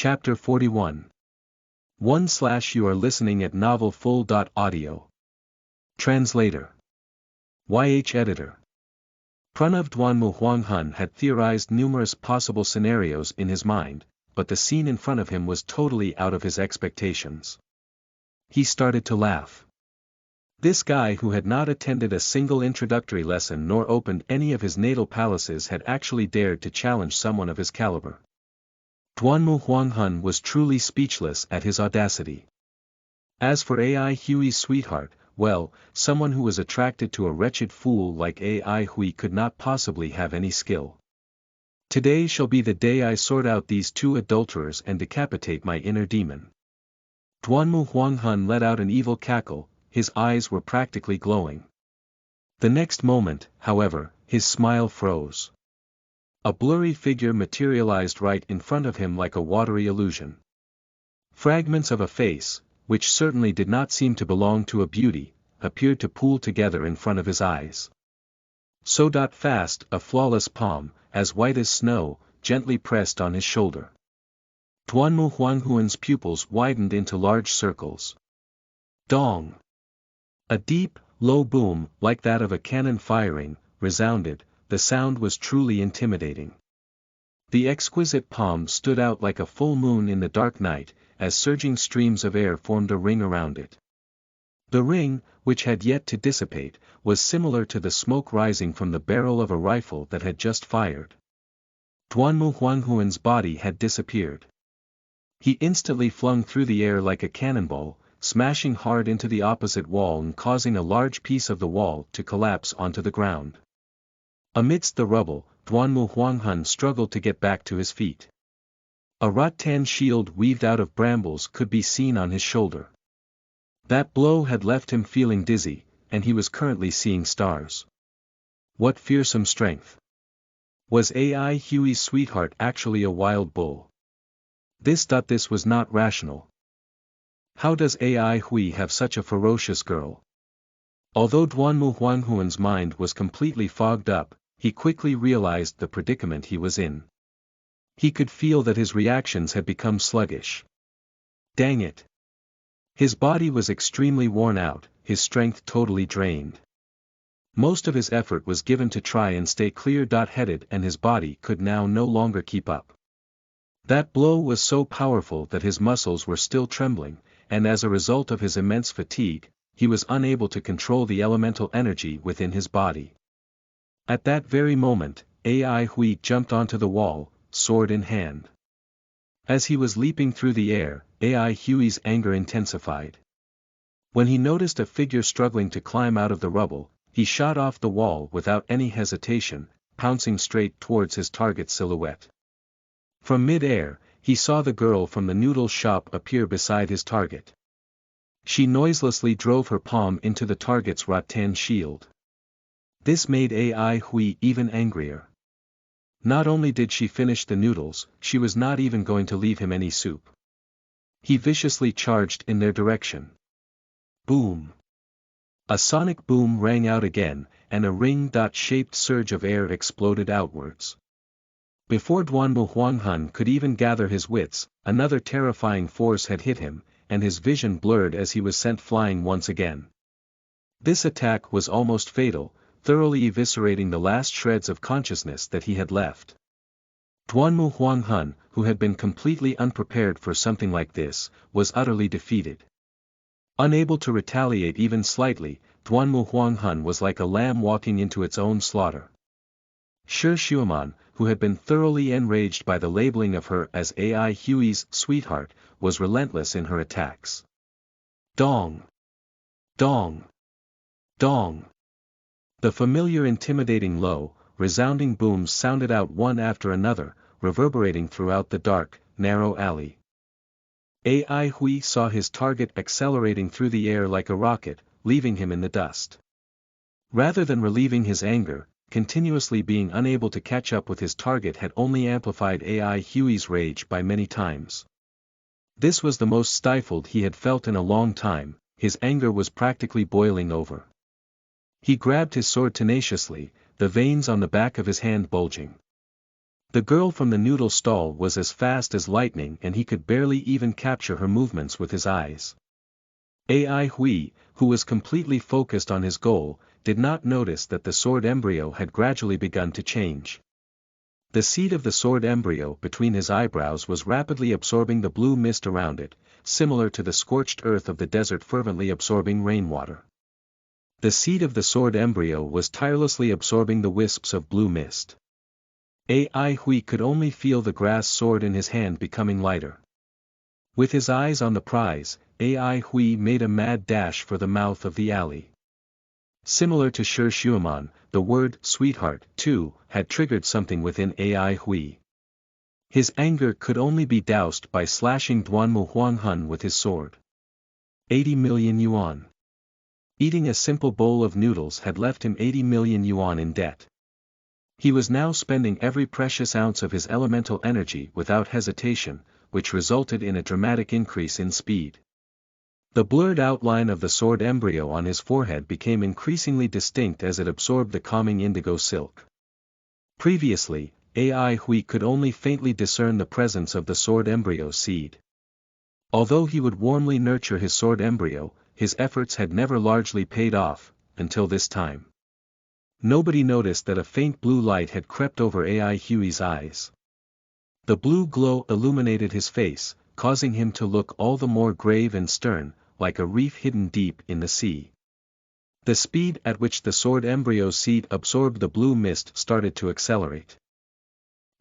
Chapter 41. 1/You are listening at novelfull.audio. Translator. YH Editor. Pranav Xuanhuan had theorized numerous possible scenarios in his mind, but the scene in front of him was totally out of his expectations. He started to laugh. This guy who had not attended a single introductory lesson nor opened any of his natal palaces had actually dared to challenge someone of his caliber. Xuanhuan was truly speechless at his audacity. As for AI Hui's sweetheart, well, someone who was attracted to a wretched fool like AI Hui could not possibly have any skill. Today shall be the day I sort out these two adulterers and decapitate my inner demon. Xuanhuan let out an evil cackle, his eyes were practically glowing. The next moment, however, his smile froze. A blurry figure materialized right in front of him like a watery illusion. Fragments of a face, which certainly did not seem to belong to a beauty, appeared to pool together in front of his eyes. So fast, a flawless palm, as white as snow, gently pressed on his shoulder. Xuanhuan's pupils widened into large circles. Dong! A deep, low boom, like that of a cannon firing, resounded. The sound was truly intimidating. The exquisite palm stood out like a full moon in the dark night, as surging streams of air formed a ring around it. The ring, which had yet to dissipate, was similar to the smoke rising from the barrel of a rifle that had just fired. Xuanhuan's body had disappeared. He instantly flung through the air like a cannonball, smashing hard into the opposite wall and causing a large piece of the wall to collapse onto the ground. Amidst the rubble, Xuanhuan struggled to get back to his feet. A rattan shield weaved out of brambles could be seen on his shoulder. That blow had left him feeling dizzy, and he was currently seeing stars. What fearsome strength! Was AI Hui's sweetheart actually a wild bull? This was not rational. How does AI Hui have such a ferocious girl? Although Xuanhuan's mind was completely fogged up, he quickly realized the predicament he was in. He could feel that his reactions had become sluggish. Dang it! His body was extremely worn out, his strength totally drained. Most of his effort was given to try and stay clear-headed, and his body could now no longer keep up. That blow was so powerful that his muscles were still trembling, and as a result of his immense fatigue, he was unable to control the elemental energy within his body. At that very moment, AI Hui jumped onto the wall, sword in hand. As he was leaping through the air, AI Hui's anger intensified. When he noticed a figure struggling to climb out of the rubble, he shot off the wall without any hesitation, pouncing straight towards his target's silhouette. From mid-air, he saw the girl from the noodle shop appear beside his target. She noiselessly drove her palm into the target's rattan shield. This made AI Hui even angrier. Not only did she finish the noodles, she was not even going to leave him any soup. He viciously charged in their direction. Boom! A sonic boom rang out again, and a ring-shaped surge of air exploded outwards. Before Xuanhuan could even gather his wits, another terrifying force had hit him, and his vision blurred as he was sent flying once again. This attack was almost fatal, thoroughly eviscerating the last shreds of consciousness that he had left. Xuanhuan, who had been completely unprepared for something like this, was utterly defeated. Unable to retaliate even slightly, Xuanhuan was like a lamb walking into its own slaughter. Xuanhuan, who had been thoroughly enraged by the labeling of her as AI Hui's sweetheart, was relentless in her attacks. Dong! Dong! Dong! The familiar intimidating low, resounding booms sounded out one after another, reverberating throughout the dark, narrow alley. AI Hui saw his target accelerating through the air like a rocket, leaving him in the dust. Rather than relieving his anger, continuously being unable to catch up with his target had only amplified AI Hui's rage by many times. This was the most stifled he had felt in a long time, his anger was practically boiling over. He grabbed his sword tenaciously, the veins on the back of his hand bulging. The girl from the noodle stall was as fast as lightning and he could barely even capture her movements with his eyes. AI Hui, who was completely focused on his goal, did not notice that the sword embryo had gradually begun to change. The seed of the sword embryo between his eyebrows was rapidly absorbing the blue mist around it, similar to the scorched earth of the desert fervently absorbing rainwater. The seed of the sword embryo was tirelessly absorbing the wisps of blue mist. AI Hui could only feel the grass sword in his hand becoming lighter. With his eyes on the prize, AI Hui made a mad dash for the mouth of the alley. Similar to Xuanhuan, the word sweetheart, too, had triggered something within AI Hui. His anger could only be doused by slashing Xuanhuan with his sword. 80 million yuan. Eating a simple bowl of noodles had left him 80 million yuan in debt. He was now spending every precious ounce of his elemental energy without hesitation, which resulted in a dramatic increase in speed. The blurred outline of the sword embryo on his forehead became increasingly distinct as it absorbed the calming indigo silk. Previously, AI Hui could only faintly discern the presence of the sword embryo seed. Although he would warmly nurture his sword embryo, his efforts had never largely paid off, until this time. Nobody noticed that a faint blue light had crept over AI Hui's eyes. The blue glow illuminated his face, causing him to look all the more grave and stern, like a reef hidden deep in the sea. The speed at which the sword embryo seed absorbed the blue mist started to accelerate.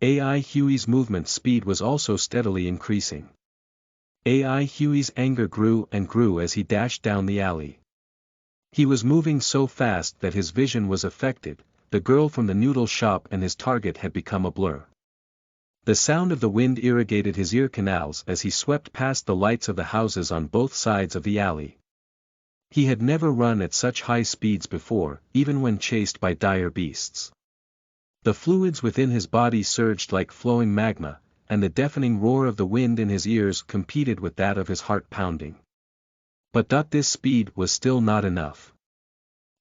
AI Hui's movement speed was also steadily increasing. AI Hui's anger grew and grew as he dashed down the alley. He was moving so fast that his vision was affected, the girl from the noodle shop and his target had become a blur. The sound of the wind irrigated his ear canals as he swept past the lights of the houses on both sides of the alley. He had never run at such high speeds before, even when chased by dire beasts. The fluids within his body surged like flowing magma, and the deafening roar of the wind in his ears competed with that of his heart pounding. But this speed was still not enough.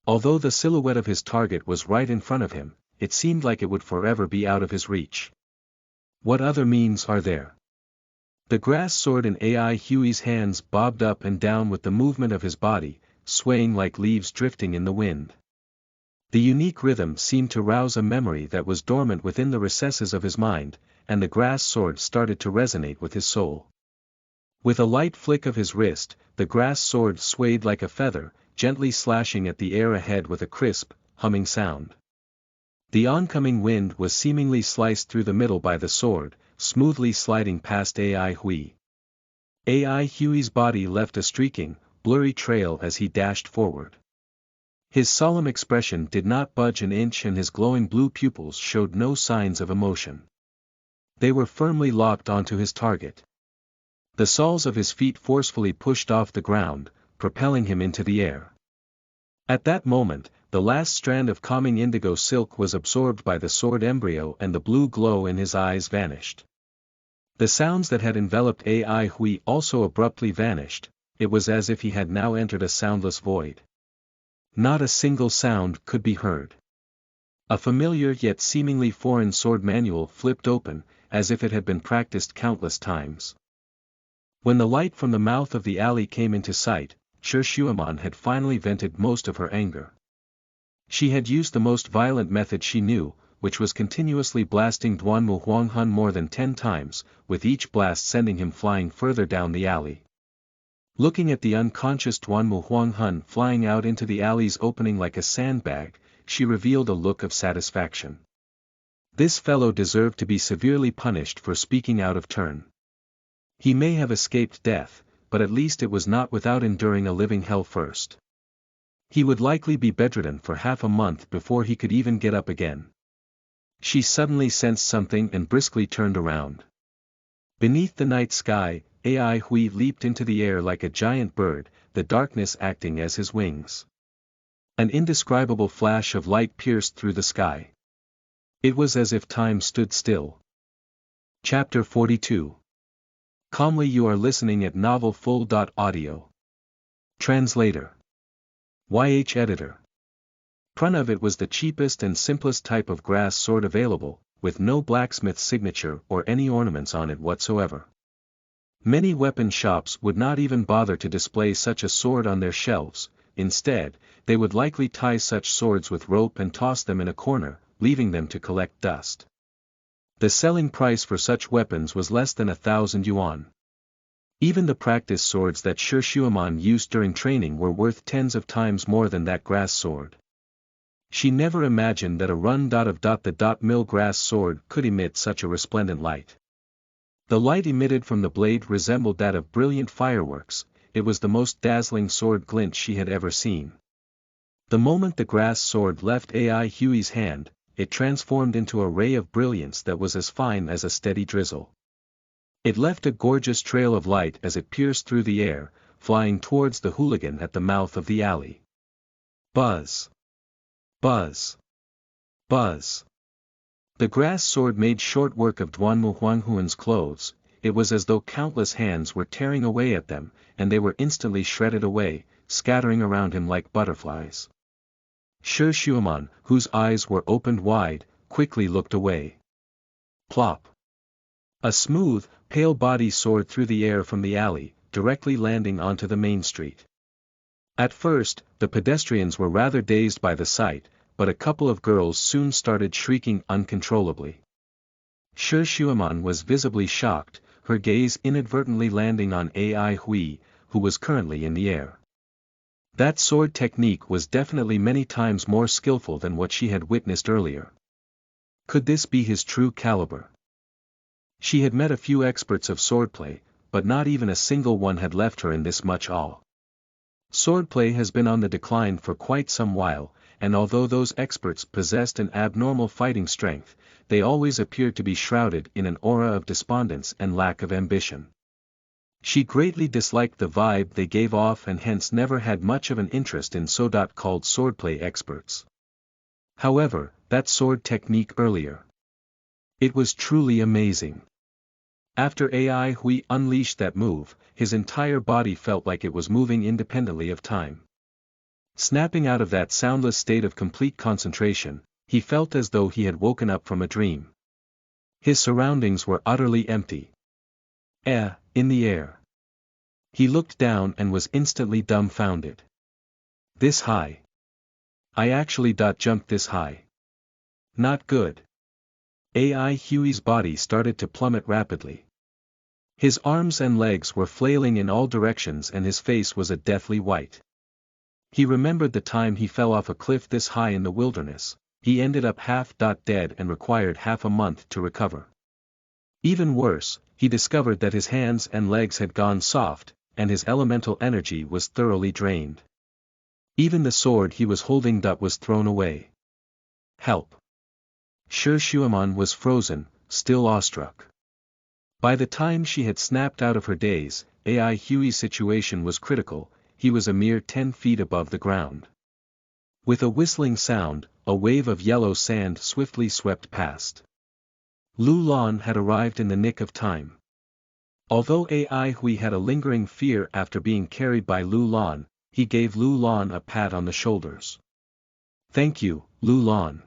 Although the silhouette of his target was right in front of him, it seemed like it would forever be out of his reach. What other means are there? The grass sword in AI Hui's hands bobbed up and down with the movement of his body, swaying like leaves drifting in the wind. The unique rhythm seemed to rouse a memory that was dormant within the recesses of his mind, and the grass sword started to resonate with his soul. With a light flick of his wrist, the grass sword swayed like a feather, gently slashing at the air ahead with a crisp, humming sound. The oncoming wind was seemingly sliced through the middle by the sword, smoothly sliding past AI Hui. AI Hui's body left a streaking, blurry trail as he dashed forward. His solemn expression did not budge an inch and his glowing blue pupils showed no signs of emotion. They were firmly locked onto his target. The soles of his feet forcefully pushed off the ground, propelling him into the air. At that moment, the last strand of calming indigo silk was absorbed by the sword embryo and the blue glow in his eyes vanished. The sounds that had enveloped AI Hui also abruptly vanished, it was as if he had now entered a soundless void. Not a single sound could be heard. A familiar yet seemingly foreign sword manual flipped open, as if it had been practiced countless times. When the light from the mouth of the alley came into sight, Xuanhuan had finally vented most of her anger. She had used the most violent method she knew, which was continuously blasting Xuanhuan more than 10 times, with each blast sending him flying further down the alley. Looking at the unconscious Xuanhuan flying out into the alley's opening like a sandbag, she revealed a look of satisfaction. This fellow deserved to be severely punished for speaking out of turn. He may have escaped death, but at least it was not without enduring a living hell first. He would likely be bedridden for half a month before he could even get up again. She suddenly sensed something and briskly turned around. Beneath the night sky, AI Hui leaped into the air like a giant bird, the darkness acting as his wings. An indescribable flash of light pierced through the sky. It was as if time stood still. Chapter 42. Calmly you are listening at novelfull.audio. Translator. YH Editor. Pranav. It was the cheapest and simplest type of grass sword available, with no blacksmith's signature or any ornaments on it whatsoever. Many weapon shops would not even bother to display such a sword on their shelves. Instead, they would likely tie such swords with rope and toss them in a corner, leaving them to collect dust. The selling price for such weapons was less than 1,000 yuan. Even the practice swords that Xuanhuan used during training were worth tens of times more than that grass sword. She never imagined that a run-of-the-mill grass sword could emit such a resplendent light. The light emitted from the blade resembled that of brilliant fireworks. It was the most dazzling sword glint she had ever seen. The moment the grass sword left Ai Hui's hand, it transformed into a ray of brilliance that was as fine as a steady drizzle. It left a gorgeous trail of light as it pierced through the air, flying towards the hooligan at the mouth of the alley. Buzz! Buzz! Buzz! The grass sword made short work of Xuanhuan's clothes. It was as though countless hands were tearing away at them, and they were instantly shredded away, scattering around him like butterflies. Xuanhuan, whose eyes were opened wide, quickly looked away. Plop! A smooth, pale body soared through the air from the alley, directly landing onto the main street. At first, the pedestrians were rather dazed by the sight, but a couple of girls soon started shrieking uncontrollably. Xuanhuan was visibly shocked, her gaze inadvertently landing on Ai Hui, who was currently in the air. That sword technique was definitely many times more skillful than what she had witnessed earlier. Could this be his true caliber? She had met a few experts of swordplay, but not even a single one had left her in this much awe. Swordplay has been on the decline for quite some while, and although those experts possessed an abnormal fighting strength, they always appeared to be shrouded in an aura of despondence and lack of ambition. She greatly disliked the vibe they gave off and hence never had much of an interest in so-called swordplay experts. However, that sword technique earlier. It was truly amazing. After Ai Hui unleashed that move, his entire body felt like it was moving independently of time. Snapping out of that soundless state of complete concentration, he felt as though he had woken up from a dream. His surroundings were utterly empty. In the air. He looked down and was instantly dumbfounded. This high. I actually jumped this high. Not good. Ai Hui's body started to plummet rapidly. His arms and legs were flailing in all directions and his face was a deathly white. He remembered the time he fell off a cliff this high in the wilderness. He ended up half dead and required half a month to recover. Even worse, he discovered that his hands and legs had gone soft, and his elemental energy was thoroughly drained. Even the sword he was holding was thrown away. Help! Xuanhuan was frozen, still awestruck. By the time she had snapped out of her daze, Ai Hui's situation was critical. He was a mere 10 feet above the ground. With a whistling sound, a wave of yellow sand swiftly swept past. Lu Lan had arrived in the nick of time. Although Ai Hui had a lingering fear after being carried by Lu Lan, he gave Lu Lan a pat on the shoulders. Thank you, Lu Lan.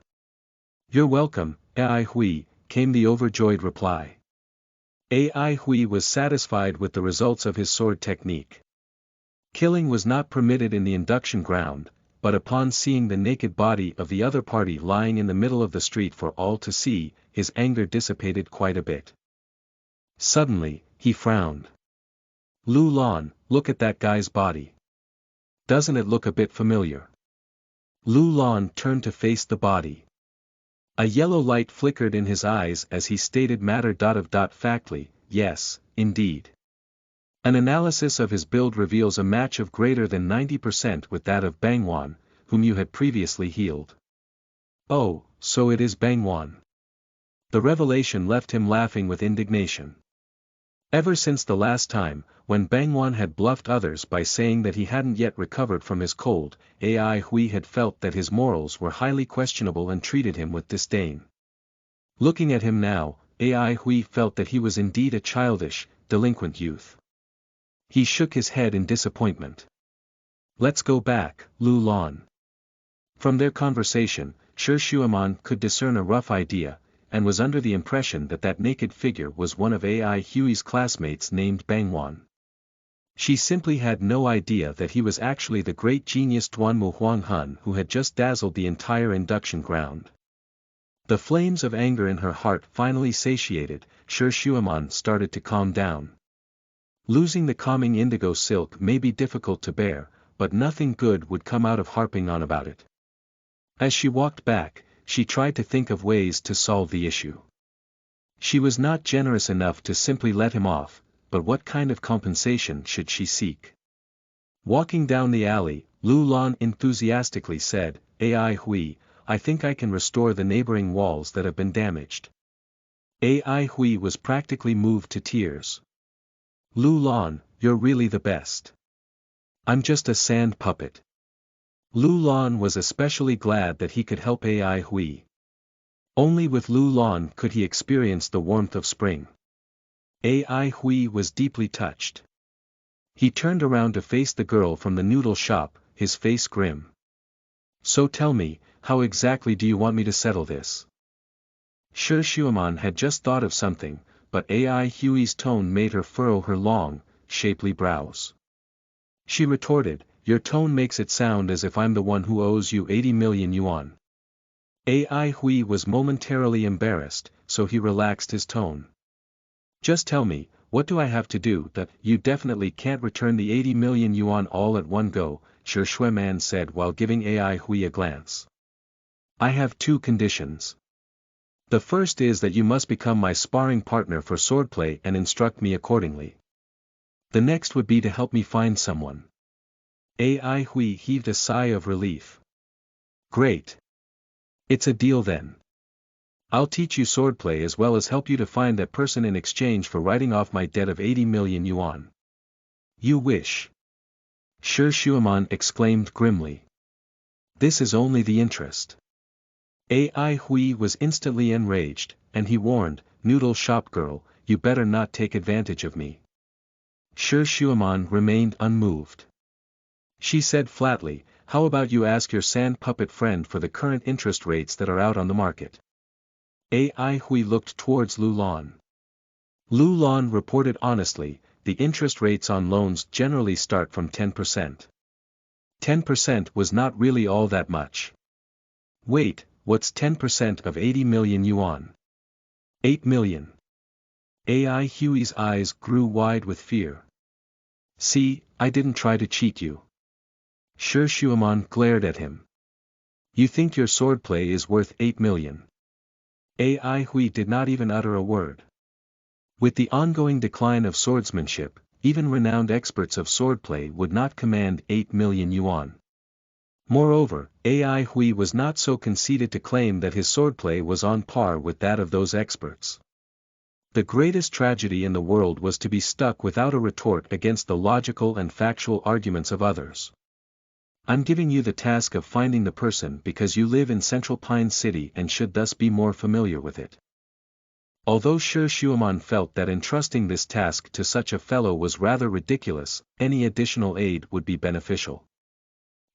You're welcome, Ai Hui, came the overjoyed reply. Ai Hui was satisfied with the results of his sword technique. Killing was not permitted in the induction ground, but upon seeing the naked body of the other party lying in the middle of the street for all to see, his anger dissipated quite a bit. Suddenly, he frowned. Lu Lan, look at that guy's body. Doesn't it look a bit familiar? Lu Lan turned to face the body. A yellow light flickered in his eyes as he stated matter-of-factly, yes, indeed. An analysis of his build reveals a match of greater than 90% with that of Bangwan, whom you had previously healed. Oh, so it is Bangwan. The revelation left him laughing with indignation. Ever since the last time, when Bangwan had bluffed others by saying that he hadn't yet recovered from his cold, Ai Hui had felt that his morals were highly questionable and treated him with disdain. Looking at him now, Ai Hui felt that he was indeed a childish, delinquent youth. He shook his head in disappointment. Let's go back, Lu Lan. From their conversation, Xuanhuan could discern a rough idea. and was under the impression that that naked figure was one of AI Huey's classmates named Bangwan. She simply had no idea that he was actually the great genius Xuanhuan who had just dazzled the entire induction ground. The flames of anger in her heart finally satiated, Xuanhuan started to calm down. Losing the calming indigo silk may be difficult to bear, but nothing good would come out of harping on about it. As she walked back, she tried to think of ways to solve the issue. She was not generous enough to simply let him off, but what kind of compensation should she seek? Walking down the alley, Lu Lan enthusiastically said, "AI Hui, I think I can restore the neighboring walls that have been damaged." AI Hui was practically moved to tears. "Lu Lan, you're really the best. I'm just a sand puppet." Lu Lan was especially glad that he could help AI Hui. Only with Lu Lan could he experience the warmth of spring. AI Hui was deeply touched. He turned around to face the girl from the noodle shop, his face grim. "So tell me, how exactly do you want me to settle this?" Xuanhuan had just thought of something, but AI Hui's tone made her furrow her long, shapely brows. She retorted, "Your tone makes it sound as if I'm the one who owes you 80 million yuan. AI Hui was momentarily embarrassed, so he relaxed his tone. "Just tell me, what do I have to do that you definitely can't return the 80 million yuan all at one go," Xuanhuan said while giving AI Hui a glance. "I have two conditions. The first is that you must become my sparring partner for swordplay and instruct me accordingly. The next would be to help me find someone." AI Hui heaved a sigh of relief. "Great. It's a deal then. I'll teach you swordplay as well as help you to find that person in exchange for writing off my debt of 80 million yuan. You wish?" Xuanhuan exclaimed grimly. "This is only the interest." AI Hui was instantly enraged, and he warned, "Noodle shop girl, you better not take advantage of me." Xuanhuan remained unmoved. She said flatly, "How about you ask your sand puppet friend for the current interest rates that are out on the market?" AI Hui looked towards Lu Lan. Lu Lan reported honestly, the interest rates on loans generally start from 10%. 10% was not really all that much. "Wait, what's 10% of 80 million yuan? 8 million. AI Hui's eyes grew wide with fear. "See, I didn't try to cheat you." Xuanhuan glared at him. "You think your swordplay is worth 8 million. AI Hui did not even utter a word. With the ongoing decline of swordsmanship, even renowned experts of swordplay would not command 8 million yuan. Moreover, AI Hui was not so conceited to claim that his swordplay was on par with that of those experts. The greatest tragedy in the world was to be stuck without a retort against the logical and factual arguments of others. "I'm giving you the task of finding the person because you live in Central Pine City and should thus be more familiar with it." Although Xuanhuan felt that entrusting this task to such a fellow was rather ridiculous, any additional aid would be beneficial.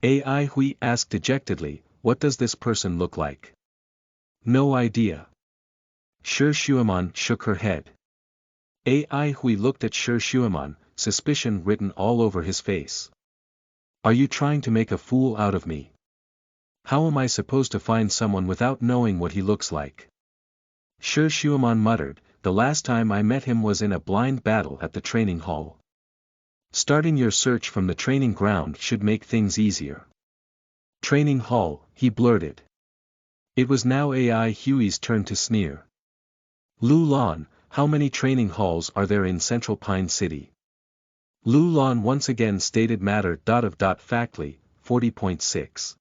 AI Hui asked dejectedly, "What does this person look like?" "No idea." Xuanhuan shook her head. AI Hui looked at Xuanhuan, suspicion written all over his face. "Are you trying to make a fool out of me? How am I supposed to find someone without knowing what he looks like?" Xuanhuan muttered, "The last time I met him was in a blind battle at the training hall. Starting your search from the training ground should make things easier." "Training hall," he blurted. It was now AI Hui's turn to sneer. "Lu Lan, how many training halls are there in Central Pine City?" Lu Lan once again stated matter. Factly, 40.6.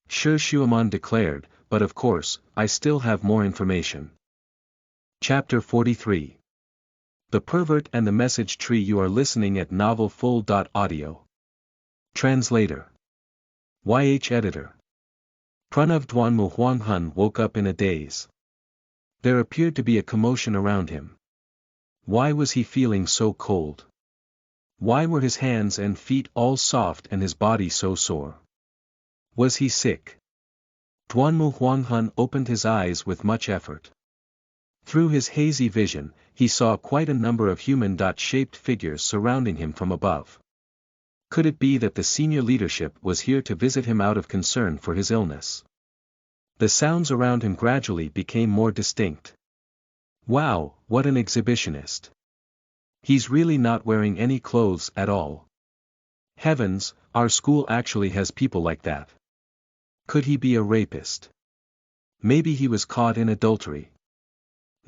Xuanhuan declared, "But of course, I still have more information." Chapter 43. The Pervert and the Message Tree. You are listening at Novel Full. Audio. Translator. YH Editor. Pranav Xuanhuan woke up in a daze. There appeared to be a commotion around him. Why was he feeling so cold? Why were his hands and feet all soft and his body so sore? Was he sick? Xuanhuan opened his eyes with much effort. Through his hazy vision, he saw quite a number of human-shaped figures surrounding him from above. Could it be that the senior leadership was here to visit him out of concern for his illness? The sounds around him gradually became more distinct. Wow, what an exhibitionist! He's really not wearing any clothes at all. Heavens, our school actually has people like that. Could he be a rapist? Maybe he was caught in adultery.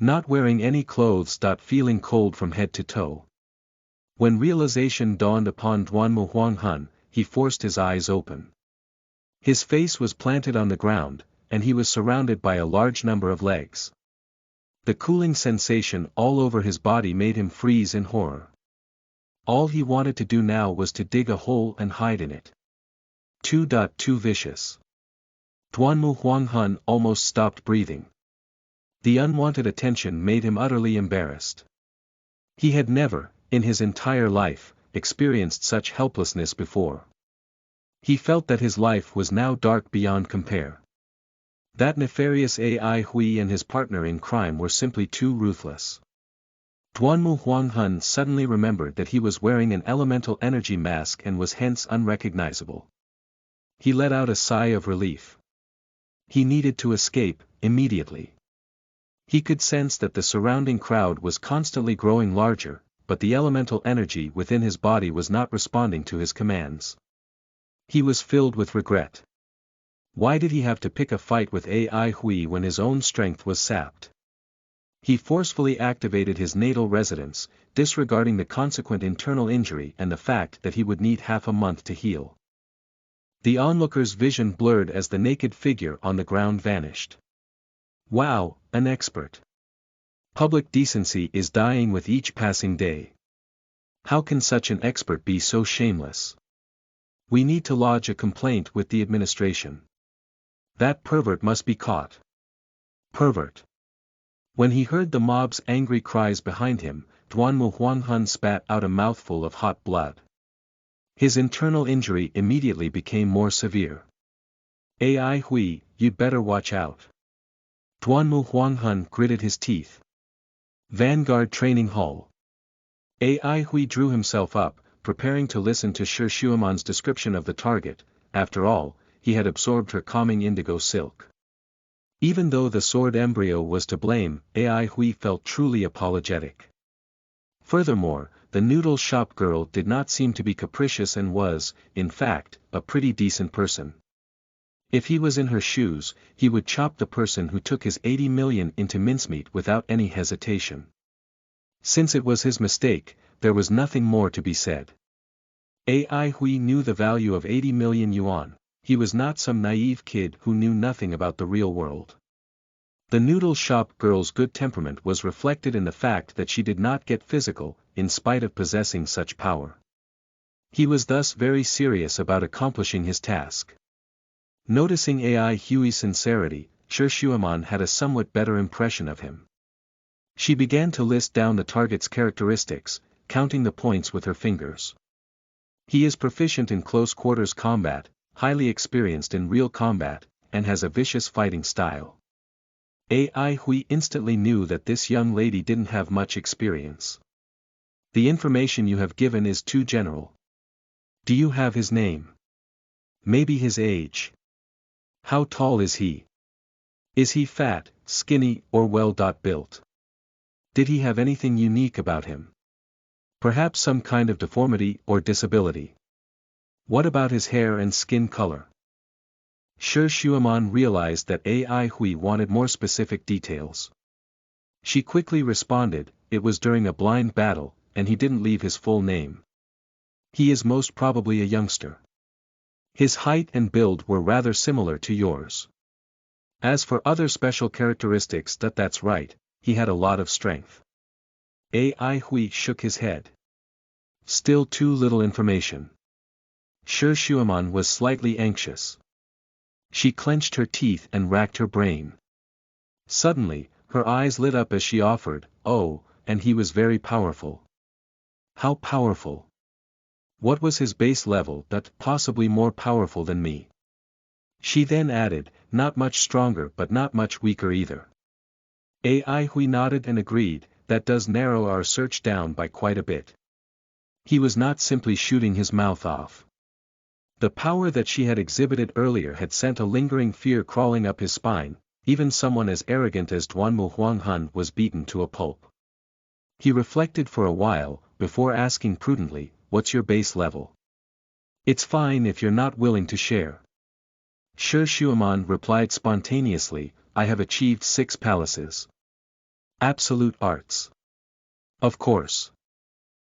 Not wearing any clothes. Feeling cold from head to toe. When realization dawned upon Xuanhuan, he forced his eyes open. His face was planted on the ground, and he was surrounded by a large number of legs. The cooling sensation all over his body made him freeze in horror. All he wanted to do now was to dig a hole and hide in it. Too vicious. Xuanhuan almost stopped breathing. The unwanted attention made him utterly embarrassed. He had never, in his entire life, experienced such helplessness before. He felt that his life was now dark beyond compare. That nefarious AI Hui and his partner in crime were simply too ruthless. Xuanhuan suddenly remembered that he was wearing an elemental energy mask and was hence unrecognizable. He let out a sigh of relief. He needed to escape, immediately. He could sense that the surrounding crowd was constantly growing larger, but the elemental energy within his body was not responding to his commands. He was filled with regret. Why did he have to pick a fight with AI Hui when his own strength was sapped? He forcefully activated his natal residence, disregarding the consequent internal injury and the fact that he would need half a month to heal. The onlooker's vision blurred as the naked figure on the ground vanished. Wow, an expert. Public decency is dying with each passing day. How can such an expert be so shameless? We need to lodge a complaint with the administration. That pervert must be caught. Pervert. When he heard the mob's angry cries behind him, Xuanhuan spat out a mouthful of hot blood. His internal injury immediately became more severe. AI Hui, you'd better watch out. Xuanhuan gritted his teeth. Vanguard Training Hall. AI Hui drew himself up, preparing to listen to Xuanhuan's description of the target. After all, he had absorbed her calming indigo silk. Even though the sword embryo was to blame, AI Hui felt truly apologetic. Furthermore, the noodle shop girl did not seem to be capricious and was, in fact, a pretty decent person. If he was in her shoes, he would chop the person who took his 80 million into mincemeat without any hesitation. Since it was his mistake, there was nothing more to be said. AI Hui knew the value of 80 million yuan. He was not some naive kid who knew nothing about the real world. The noodle shop girl's good temperament was reflected in the fact that she did not get physical, in spite of possessing such power. He was thus very serious about accomplishing his task. Noticing AI Hui's sincerity, Xuanhuan had a somewhat better impression of him. She began to list down the target's characteristics, counting the points with her fingers. He is proficient in close quarters combat, highly experienced in real combat, and has a vicious fighting style. AI Hui instantly knew that this young lady didn't have much experience. The information you have given is too general. Do you have his name? Maybe his age? How tall is he? Is he fat, skinny, or well-built? Did he have anything unique about him? Perhaps some kind of deformity or disability. What about his hair and skin color? Xuanhuan realized that AI Hui wanted more specific details. She quickly responded, it was during a blind battle, and he didn't leave his full name. He is most probably a youngster. His height and build were rather similar to yours. As for other special characteristics, that's right, he had a lot of strength. AI Hui shook his head. Still too little information. Xuanhuan was slightly anxious. She clenched her teeth and racked her brain. Suddenly, her eyes lit up as she offered, oh, and he was very powerful. How powerful? What was his base level? That possibly more powerful than me. She then added, not much stronger but not much weaker either. AI Hui nodded and agreed, that does narrow our search down by quite a bit. He was not simply shooting his mouth off. The power that she had exhibited earlier had sent a lingering fear crawling up his spine. Even someone as arrogant as Xuanhuan was beaten to a pulp. He reflected for a while, before asking prudently, "What's your base level?" "It's fine if you're not willing to share." Xuanhuan replied spontaneously, "I have achieved 6 palaces. Absolute arts." Of course.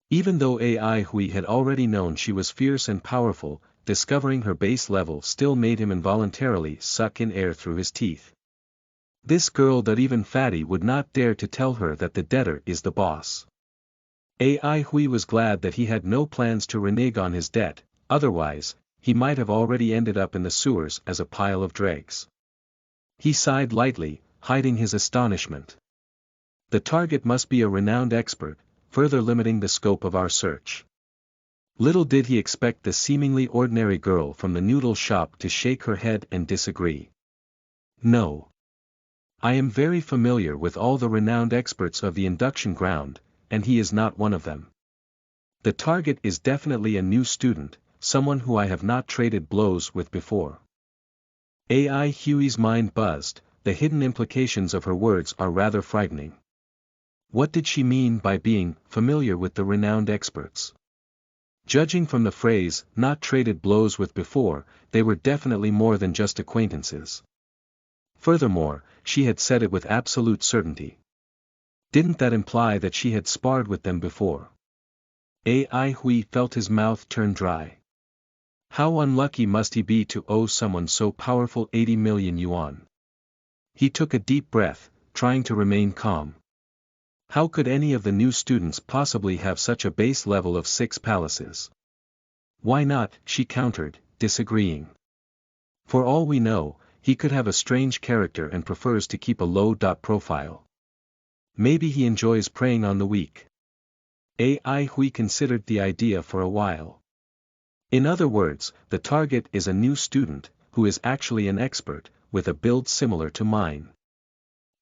Even though AI Hui had already known she was fierce and powerful, discovering her base level still made him involuntarily suck in air through his teeth. This girl that even Fatty would not dare to tell her that the debtor is the boss. AI Hui was glad that he had no plans to renege on his debt, otherwise, he might have already ended up in the sewers as a pile of dregs. He sighed lightly, hiding his astonishment. The target must be a renowned expert, further limiting the scope of our search. Little did he expect the seemingly ordinary girl from the noodle shop to shake her head and disagree. "No. I am very familiar with all the renowned experts of the induction ground, and he is not one of them. The target is definitely a new student, someone who I have not traded blows with before." AI Huey's mind buzzed, the hidden implications of her words are rather frightening. What did she mean by being familiar with the renowned experts? Judging from the phrase, "not traded blows with before," they were definitely more than just acquaintances. Furthermore, she had said it with absolute certainty. Didn't that imply that she had sparred with them before? AI Hui felt his mouth turn dry. How unlucky must he be to owe someone so powerful 80 million yuan? He took a deep breath, trying to remain calm. How could any of the new students possibly have such a base level of 6 palaces? "Why not?" she countered, disagreeing. "For all we know, he could have a strange character and prefers to keep a low profile. Maybe he enjoys preying on the weak." AI Hui considered the idea for a while. In other words, the target is a new student, who is actually an expert, with a build similar to mine.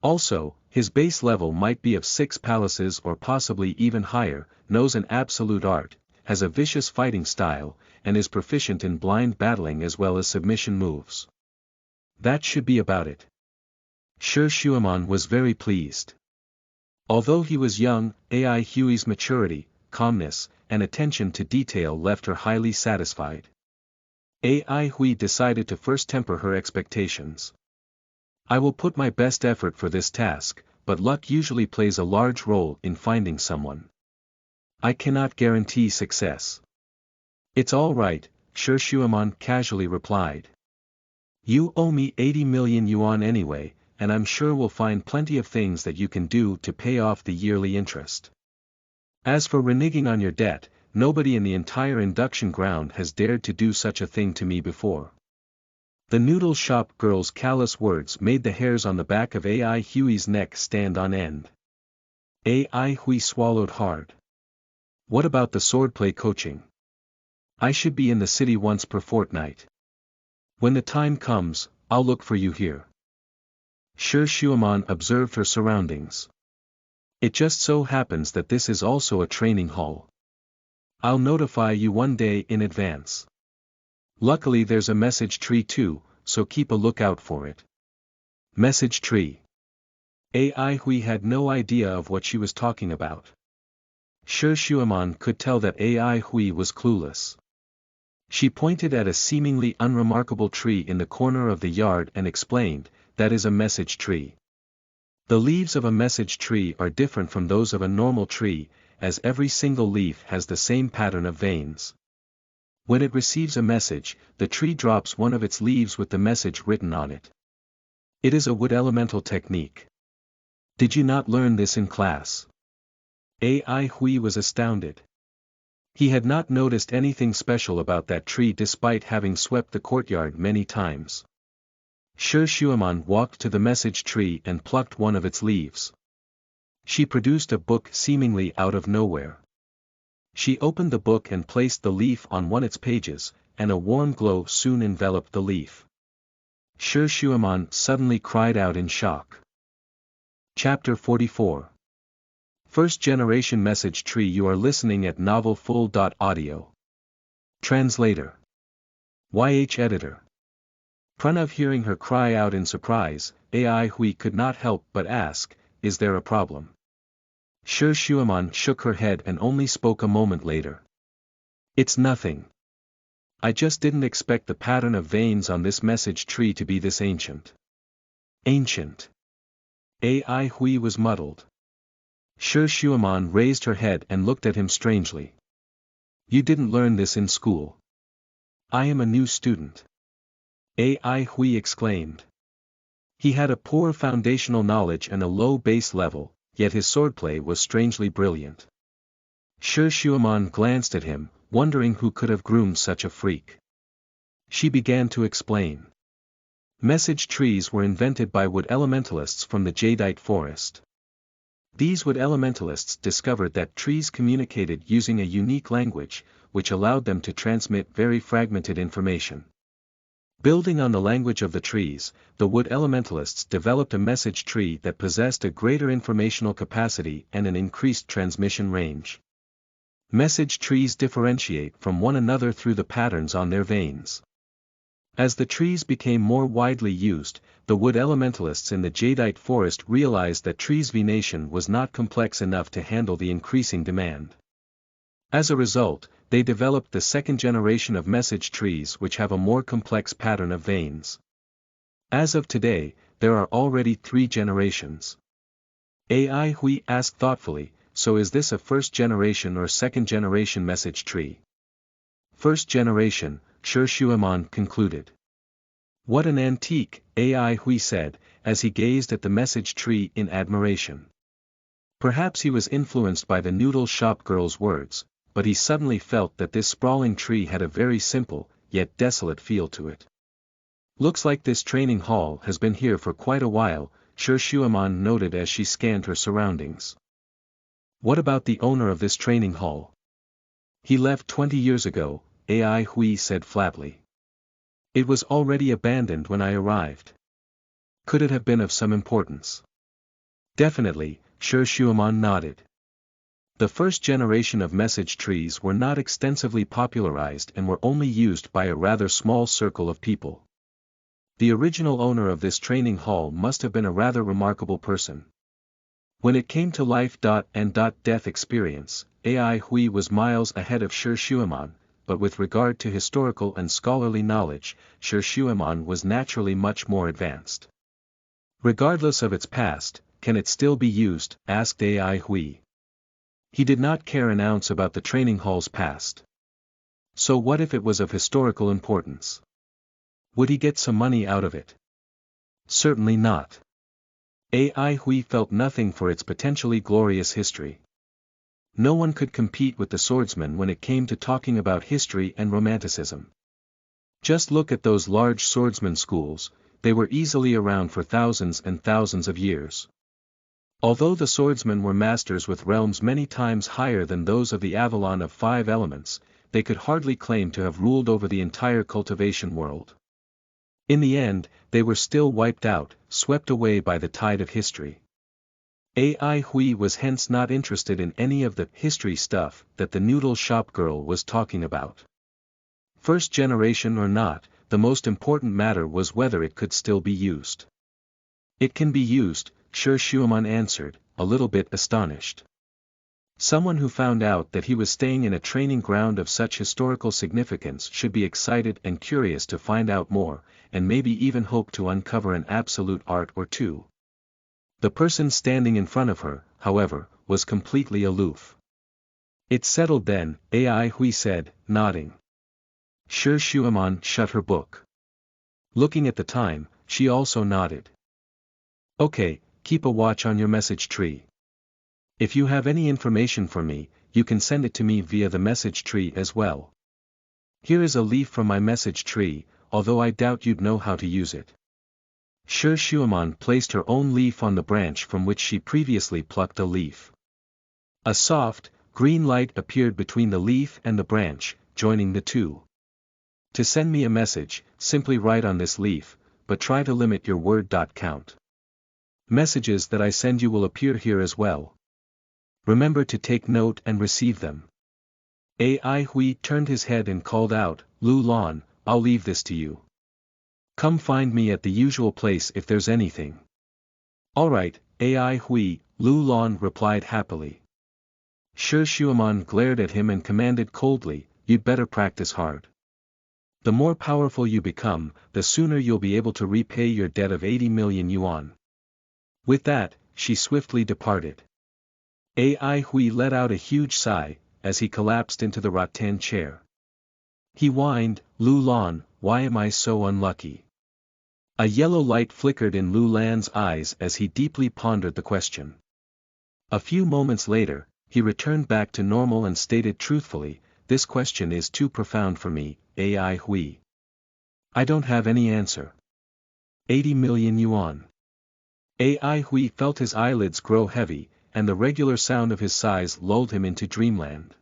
Also, his base level might be of 6 palaces or possibly even higher, knows an absolute art, has a vicious fighting style, and is proficient in blind battling as well as submission moves. That should be about it. Xuanhuan was very pleased. Although he was young, AI Huey's maturity, calmness, and attention to detail left her highly satisfied. AI Hui decided to first temper her expectations. "I will put my best effort for this task, but luck usually plays a large role in finding someone. I cannot guarantee success." "It's all right," Xuanhuan casually replied. "You owe me 80 million yuan anyway, and I'm sure we'll find plenty of things that you can do to pay off the yearly interest. As for reneging on your debt, nobody in the entire induction ground has dared to do such a thing to me before." The noodle shop girl's callous words made the hairs on the back of AI Huey's neck stand on end. AI Hui swallowed hard. "What about the swordplay coaching? I should be in the city once per fortnight. When the time comes, I'll look for you here." Xuanhuan observed her surroundings. "It just so happens that this is also a training hall. I'll notify you one day in advance. Luckily there's a message tree too, so keep a lookout for it." Message tree. AI Hui had no idea of what she was talking about. Xuanhuan could tell that AI Hui was clueless. She pointed at a seemingly unremarkable tree in the corner of the yard and explained, "That is a message tree. The leaves of a message tree are different from those of a normal tree, as every single leaf has the same pattern of veins. When it receives a message, the tree drops one of its leaves with the message written on it. It is a wood elemental technique. Did you not learn this in class?" AI Hui was astounded. He had not noticed anything special about that tree despite having swept the courtyard many times. Xuanhuan walked to the message tree and plucked one of its leaves. She produced a book seemingly out of nowhere. She opened the book and placed the leaf on one of its pages, and a warm glow soon enveloped the leaf. Xuanhuan suddenly cried out in shock. Chapter 44. First Generation Message Tree. You are listening at novelfull.audio. Translator. YH Editor. Pranav, hearing her cry out in surprise, Ai Hui could not help but ask, "Is there a problem?" Xuanhuan shook her head and only spoke a moment later. "It's nothing. I just didn't expect the pattern of veins on this message tree to be this ancient." Ancient. Ai Hui was muddled. Xuanhuan raised her head and looked at him strangely. "You didn't learn this in school." "I am a new student," Ai Hui exclaimed. He had a poor foundational knowledge and a low base level, yet his swordplay was strangely brilliant. Xuanhuan glanced at him, wondering who could have groomed such a freak. She began to explain. Message trees were invented by wood elementalists from the jadeite forest. These wood elementalists discovered that trees communicated using a unique language, which allowed them to transmit very fragmented information. Building on the language of the trees, the wood elementalists developed a message tree that possessed a greater informational capacity and an increased transmission range. Message trees differentiate from one another through the patterns on their veins. As the trees became more widely used, the wood elementalists in the jadeite forest realized that trees' venation was not complex enough to handle the increasing demand. As a result, they developed the second generation of message trees, which have a more complex pattern of veins. As of today, there are already 3 generations. Ai Hui asked thoughtfully, "So is this a first generation or second generation message tree?" "First generation," Xuanhuan concluded. "What an antique," Ai Hui said, as he gazed at the message tree in admiration. Perhaps he was influenced by the noodle shop girl's words, but he suddenly felt that this sprawling tree had a very simple, yet desolate feel to it. "Looks like this training hall has been here for quite a while," Xuanhuan noted as she scanned her surroundings. "What about the owner of this training hall?" "He left 20 years ago," Ai Hui said flatly. "It was already abandoned when I arrived." "Could it have been of some importance?" "Definitely," Xuanhuan nodded. The first generation of message trees were not extensively popularized and were only used by a rather small circle of people. The original owner of this training hall must have been a rather remarkable person. When it came to life and death experience, Ai Hui was miles ahead of Xuanhuan, but with regard to historical and scholarly knowledge, Xuanhuan was naturally much more advanced. "Regardless of its past, can it still be used?" asked Ai Hui. He did not care an ounce about the training hall's past. So what if it was of historical importance? Would he get some money out of it? Certainly not. Ai Hui felt nothing for its potentially glorious history. No one could compete with the swordsman when it came to talking about history and romanticism. Just look at those large swordsman schools, they were easily around for thousands and thousands of years. Although the swordsmen were masters with realms many times higher than those of the Avalon of 5 Elements, they could hardly claim to have ruled over the entire cultivation world. In the end, they were still wiped out, swept away by the tide of history. Ai Hui was hence not interested in any of the history stuff that the noodle shop girl was talking about. First generation or not, the most important matter was whether it could still be used. "It can be used," Xuanhuan answered, a little bit astonished. Someone who found out that he was staying in a training ground of such historical significance should be excited and curious to find out more, and maybe even hope to uncover an absolute art or two. The person standing in front of her, however, was completely aloof. "It's settled then," Ai Hui said, nodding. Xuanhuan shut her book. Looking at the time, she also nodded. "Okay, keep a watch on your message tree. If you have any information for me, you can send it to me via the message tree as well. Here is a leaf from my message tree, although I doubt you'd know how to use it." Xuanhuan placed her own leaf on the branch from which she previously plucked a leaf. A soft, green light appeared between the leaf and the branch, joining the two. "To send me a message, simply write on this leaf, but try to limit your word count." Messages that I send you will appear here as well. Remember to take note and receive them. AI Hui turned his head and called out, Lu Lan, I'll leave this to you. Come find me at the usual place if there's anything. Alright, AI Hui, Lu Lan replied happily. Xuanhuan glared at him and commanded coldly, you'd better practice hard. The more powerful you become, the sooner you'll be able to repay your debt of 80 million yuan. With that, she swiftly departed. AI Hui let out a huge sigh, as he collapsed into the rattan chair. He whined, Lu Lan, why am I so unlucky? A yellow light flickered in Lu Lan's eyes as he deeply pondered the question. A few moments later, he returned back to normal and stated truthfully, this question is too profound for me, AI Hui. I don't have any answer. 80 million yuan. AI Hui felt his eyelids grow heavy, and the regular sound of his sighs lulled him into dreamland.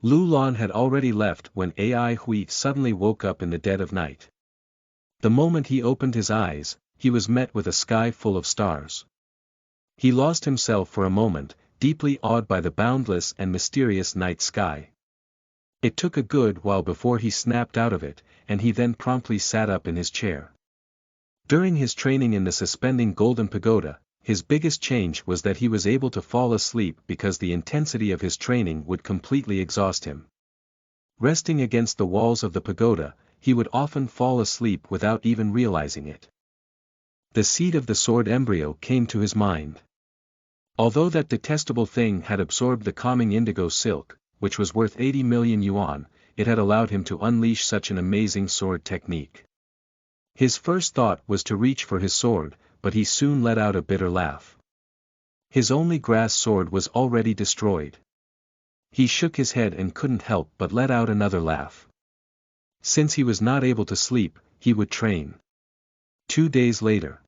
Lu Lan had already left when AI Hui suddenly woke up in the dead of night. The moment he opened his eyes, he was met with a sky full of stars. He lost himself for a moment, deeply awed by the boundless and mysterious night sky. It took a good while before he snapped out of it, and he then promptly sat up in his chair. During his training in the suspending golden pagoda, his biggest change was that he was able to fall asleep because the intensity of his training would completely exhaust him. Resting against the walls of the pagoda, he would often fall asleep without even realizing it. The seed of the sword embryo came to his mind. Although that detestable thing had absorbed the calming indigo silk, which was worth 80 million yuan, it had allowed him to unleash such an amazing sword technique. His first thought was to reach for his sword, but he soon let out a bitter laugh. His only grass sword was already destroyed. He shook his head and couldn't help but let out another laugh. Since he was not able to sleep, he would train. 2 days later.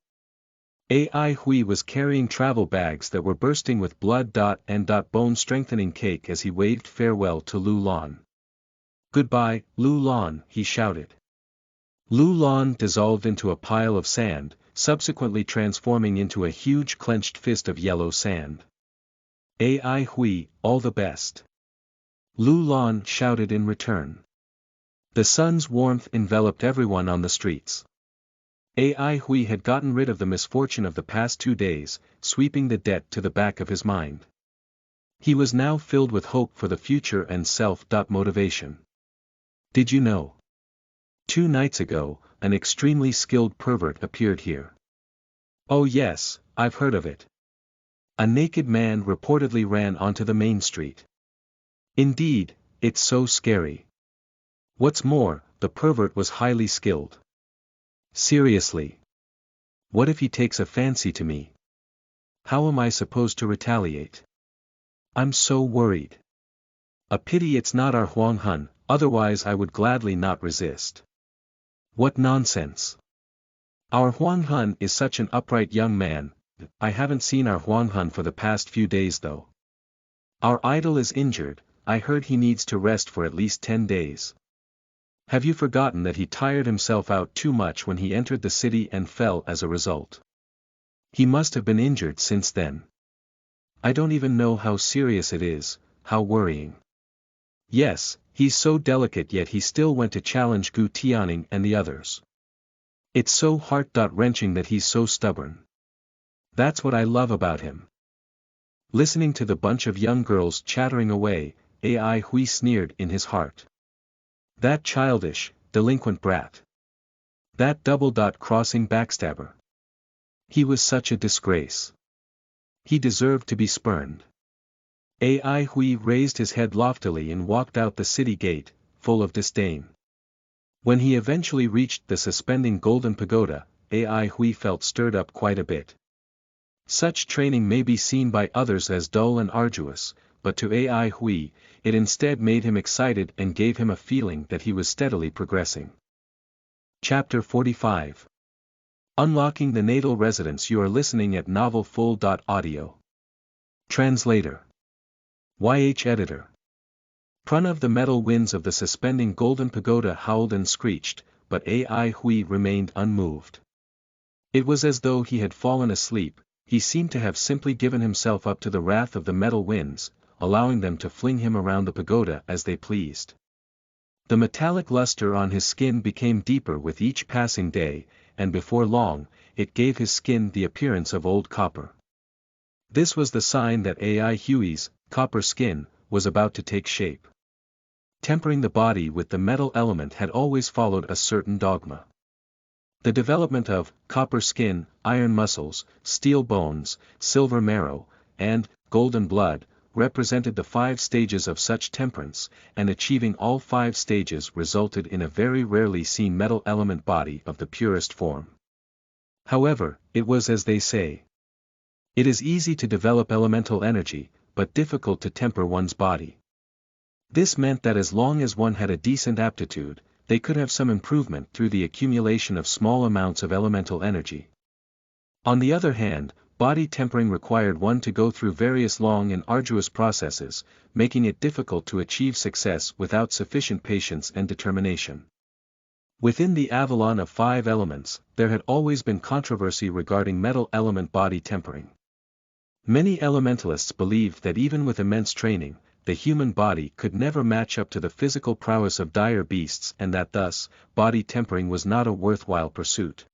AI Hui was carrying travel bags that were bursting with blood. And bone-strengthening cake as he waved farewell to Lu Lan. Goodbye, Lu Lan, he shouted. Lu Lan dissolved into a pile of sand, subsequently transforming into a huge clenched fist of yellow sand. AI Hui, all the best. Lu Lan shouted in return. The sun's warmth enveloped everyone on the streets. AI Hui had gotten rid of the misfortune of the past 2 days, sweeping the debt to the back of his mind. He was now filled with hope for the future and self-motivation. Did you know? 2 nights ago, an extremely skilled pervert appeared here. Oh yes, I've heard of it. A naked man reportedly ran onto the main street. Indeed, it's so scary. What's more, the pervert was highly skilled. Seriously. What if he takes a fancy to me? How am I supposed to retaliate? I'm so worried. A pity it's not our Xuanhuan, otherwise I would gladly not resist. What nonsense. Our Xuanhuan is such an upright young man. I haven't seen our Xuanhuan for the past few days though. Our idol is injured, I heard he needs to rest for at least 10 days. Have you forgotten that he tired himself out too much when he entered the city and fell as a result? He must have been injured since then. I don't even know how serious it is, how worrying. Yes, he's so delicate yet he still went to challenge Gu Tianing and the others. It's so heart-wrenching that he's so stubborn. That's what I love about him. Listening to the bunch of young girls chattering away, AI Hui sneered in his heart. That childish, delinquent brat. That double-crossing backstabber. He was such a disgrace. He deserved to be spurned. AI Hui raised his head loftily and walked out the city gate, full of disdain. When he eventually reached the suspending golden pagoda, AI Hui felt stirred up quite a bit. Such training may be seen by others as dull and arduous, but to AI Hui, it instead made him excited and gave him a feeling that he was steadily progressing. Chapter 45. Unlocking the Natal Residence. You are listening at novelfull.audio. Translator. YH Editor. Pranav. The metal winds of the suspending golden pagoda howled and screeched, but AI Hui remained unmoved. It was as though he had fallen asleep. He seemed to have simply given himself up to the wrath of the metal winds, allowing them to fling him around the pagoda as they pleased. The metallic luster on his skin became deeper with each passing day, and before long, it gave his skin the appearance of old copper. This was the sign that AI Hui's copper skin was about to take shape. Tempering the body with the metal element had always followed a certain dogma. The development of copper skin, iron muscles, steel bones, silver marrow, and golden blood represented the 5 stages of such temperance, and achieving all 5 stages resulted in a very rarely seen metal element body of the purest form. However, it was as they say. It is easy to develop elemental energy, but difficult to temper one's body. This meant that as long as one had a decent aptitude, they could have some improvement through the accumulation of small amounts of elemental energy. On the other hand, body tempering required one to go through various long and arduous processes, making it difficult to achieve success without sufficient patience and determination. Within the Avalon of 5 Elements, there had always been controversy regarding metal element body tempering. Many elementalists believed that even with immense training, the human body could never match up to the physical prowess of dire beasts and that thus, body tempering was not a worthwhile pursuit.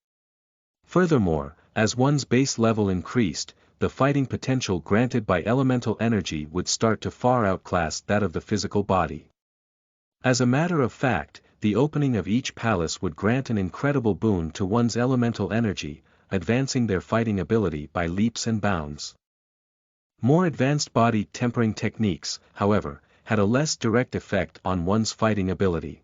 Furthermore, as one's base level increased, the fighting potential granted by elemental energy would start to far outclass that of the physical body. As a matter of fact, the opening of each palace would grant an incredible boon to one's elemental energy, advancing their fighting ability by leaps and bounds. More advanced body tempering techniques, however, had a less direct effect on one's fighting ability.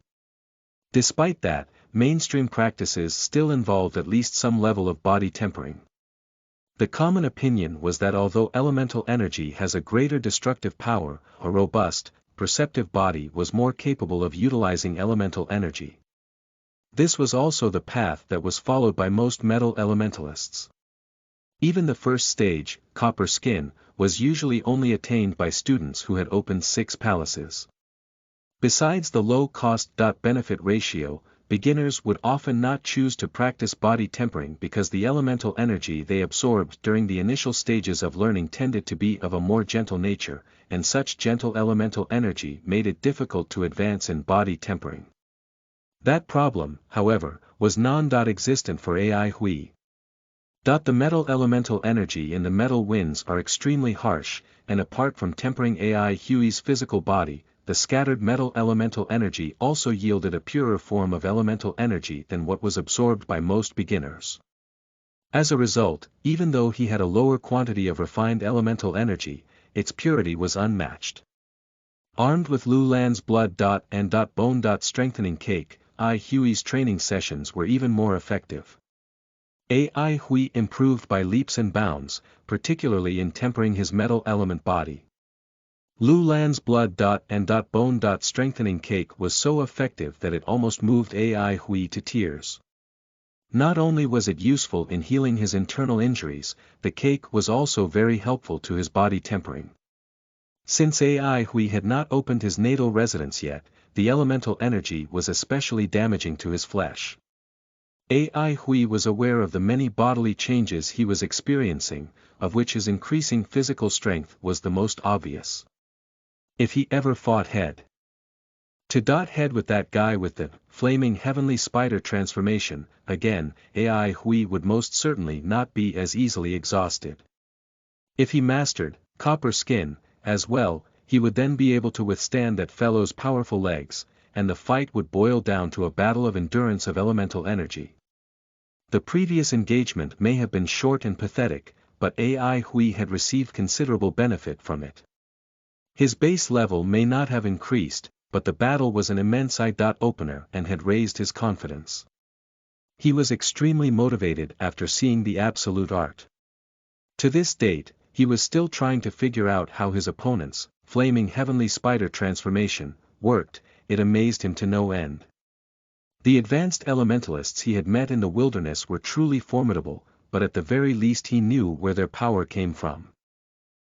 Despite that, mainstream practices still involved at least some level of body tempering. The common opinion was that although elemental energy has a greater destructive power, a robust, perceptive body was more capable of utilizing elemental energy. This was also the path that was followed by most metal elementalists. Even the first stage, copper skin, was usually only attained by students who had opened 6 palaces. Besides the low cost-benefit ratio, beginners would often not choose to practice body tempering because the elemental energy they absorbed during the initial stages of learning tended to be of a more gentle nature, and such gentle elemental energy made it difficult to advance in body tempering. That problem, however, was non-existent for AI Hui. The metal elemental energy in the metal winds are extremely harsh, and apart from tempering AI Hui's physical body, the scattered metal elemental energy also yielded a purer form of elemental energy than what was absorbed by most beginners. As a result, even though he had a lower quantity of refined elemental energy, its purity was unmatched. Armed with Lu Lan's blood and bone strengthening cake, AI Hui's training sessions were even more effective. AI Hui improved by leaps and bounds, particularly in tempering his metal element body. Lu Lan's blood and bone strengthening cake was so effective that it almost moved AI Hui to tears. Not only was it useful in healing his internal injuries, the cake was also very helpful to his body tempering. Since AI Hui had not opened his natal residence yet, the elemental energy was especially damaging to his flesh. AI Hui was aware of the many bodily changes he was experiencing, of which his increasing physical strength was the most obvious. If he ever fought head to head with that guy with the flaming heavenly spider transformation, again, AI Hui would most certainly not be as easily exhausted. If he mastered copper skin as well, he would then be able to withstand that fellow's powerful legs, and the fight would boil down to a battle of endurance of elemental energy. The previous engagement may have been short and pathetic, but AI Hui had received considerable benefit from it. His base level may not have increased, but the battle was an immense eye-opener and had raised his confidence. He was extremely motivated after seeing the absolute art. To this date, he was still trying to figure out how his opponent's flaming heavenly spider transformation worked. It amazed him to no end. The advanced elementalists he had met in the wilderness were truly formidable, but at the very least he knew where their power came from.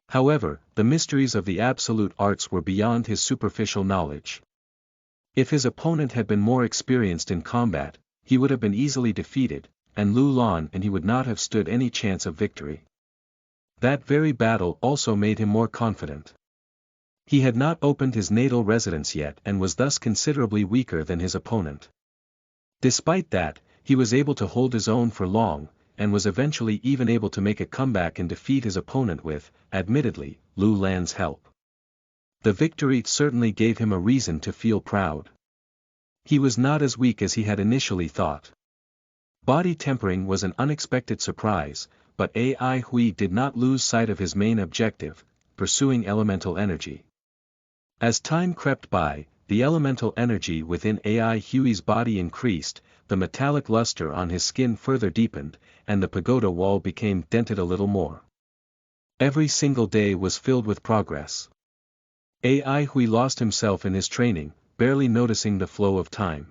However, the mysteries of the absolute arts were beyond his superficial knowledge. If his opponent had been more experienced in combat, he would have been easily defeated, and Lu Lan and he would not have stood any chance of victory. That very battle also made him more confident. He had not opened his natal residence yet and was thus considerably weaker than his opponent. Despite that, he was able to hold his own for long, and was eventually even able to make a comeback and defeat his opponent with, admittedly, Lu Lan's help. The victory certainly gave him a reason to feel proud. He was not as weak as he had initially thought. Body tempering was an unexpected surprise, but Ai Hui did not lose sight of his main objective, pursuing elemental energy. As time crept by, the elemental energy within Ai Hui's body increased, the metallic luster on his skin further deepened, and the pagoda wall became dented a little more. Every single day was filled with progress. Ai Hui lost himself in his training, barely noticing the flow of time.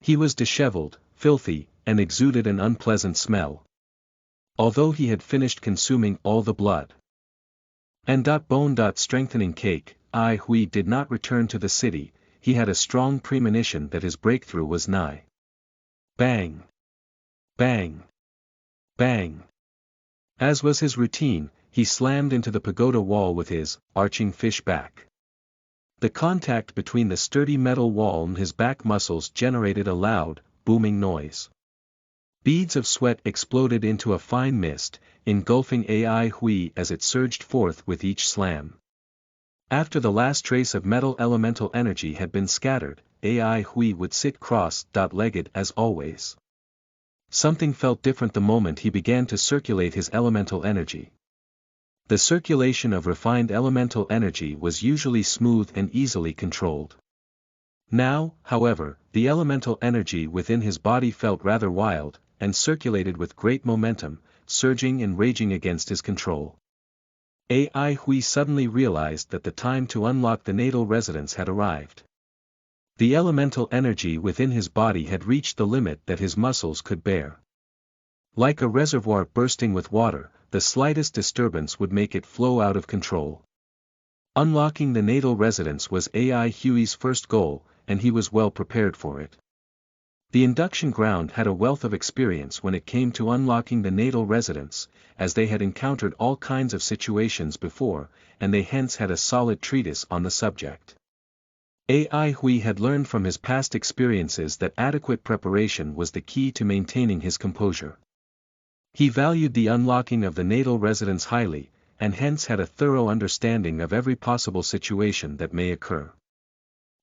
He was disheveled, filthy, and exuded an unpleasant smell. Although he had finished consuming all the blood and strengthening cake, Ai Hui did not return to the city. He had a strong premonition that his breakthrough was nigh. Bang! Bang! Bang! As was his routine, he slammed into the pagoda wall with his arching fish back. The contact between the sturdy metal wall and his back muscles generated a loud, booming noise. Beads of sweat exploded into a fine mist, engulfing Ai Hui as it surged forth with each slam. After the last trace of metal elemental energy had been scattered, Ai Hui would sit cross-legged as always. Something felt different the moment he began to circulate his elemental energy. The circulation of refined elemental energy was usually smooth and easily controlled. Now, however, the elemental energy within his body felt rather wild, and circulated with great momentum, surging and raging against his control. Ai Hui suddenly realized that the time to unlock the natal residence had arrived. The elemental energy within his body had reached the limit that his muscles could bear. Like a reservoir bursting with water, the slightest disturbance would make it flow out of control. Unlocking the natal residence was Ai Hui's first goal, and he was well prepared for it. The induction ground had a wealth of experience when it came to unlocking the natal residence, as they had encountered all kinds of situations before, and they hence had a solid treatise on the subject. Ai Hui had learned from his past experiences that adequate preparation was the key to maintaining his composure. He valued the unlocking of the natal residence highly, and hence had a thorough understanding of every possible situation that may occur.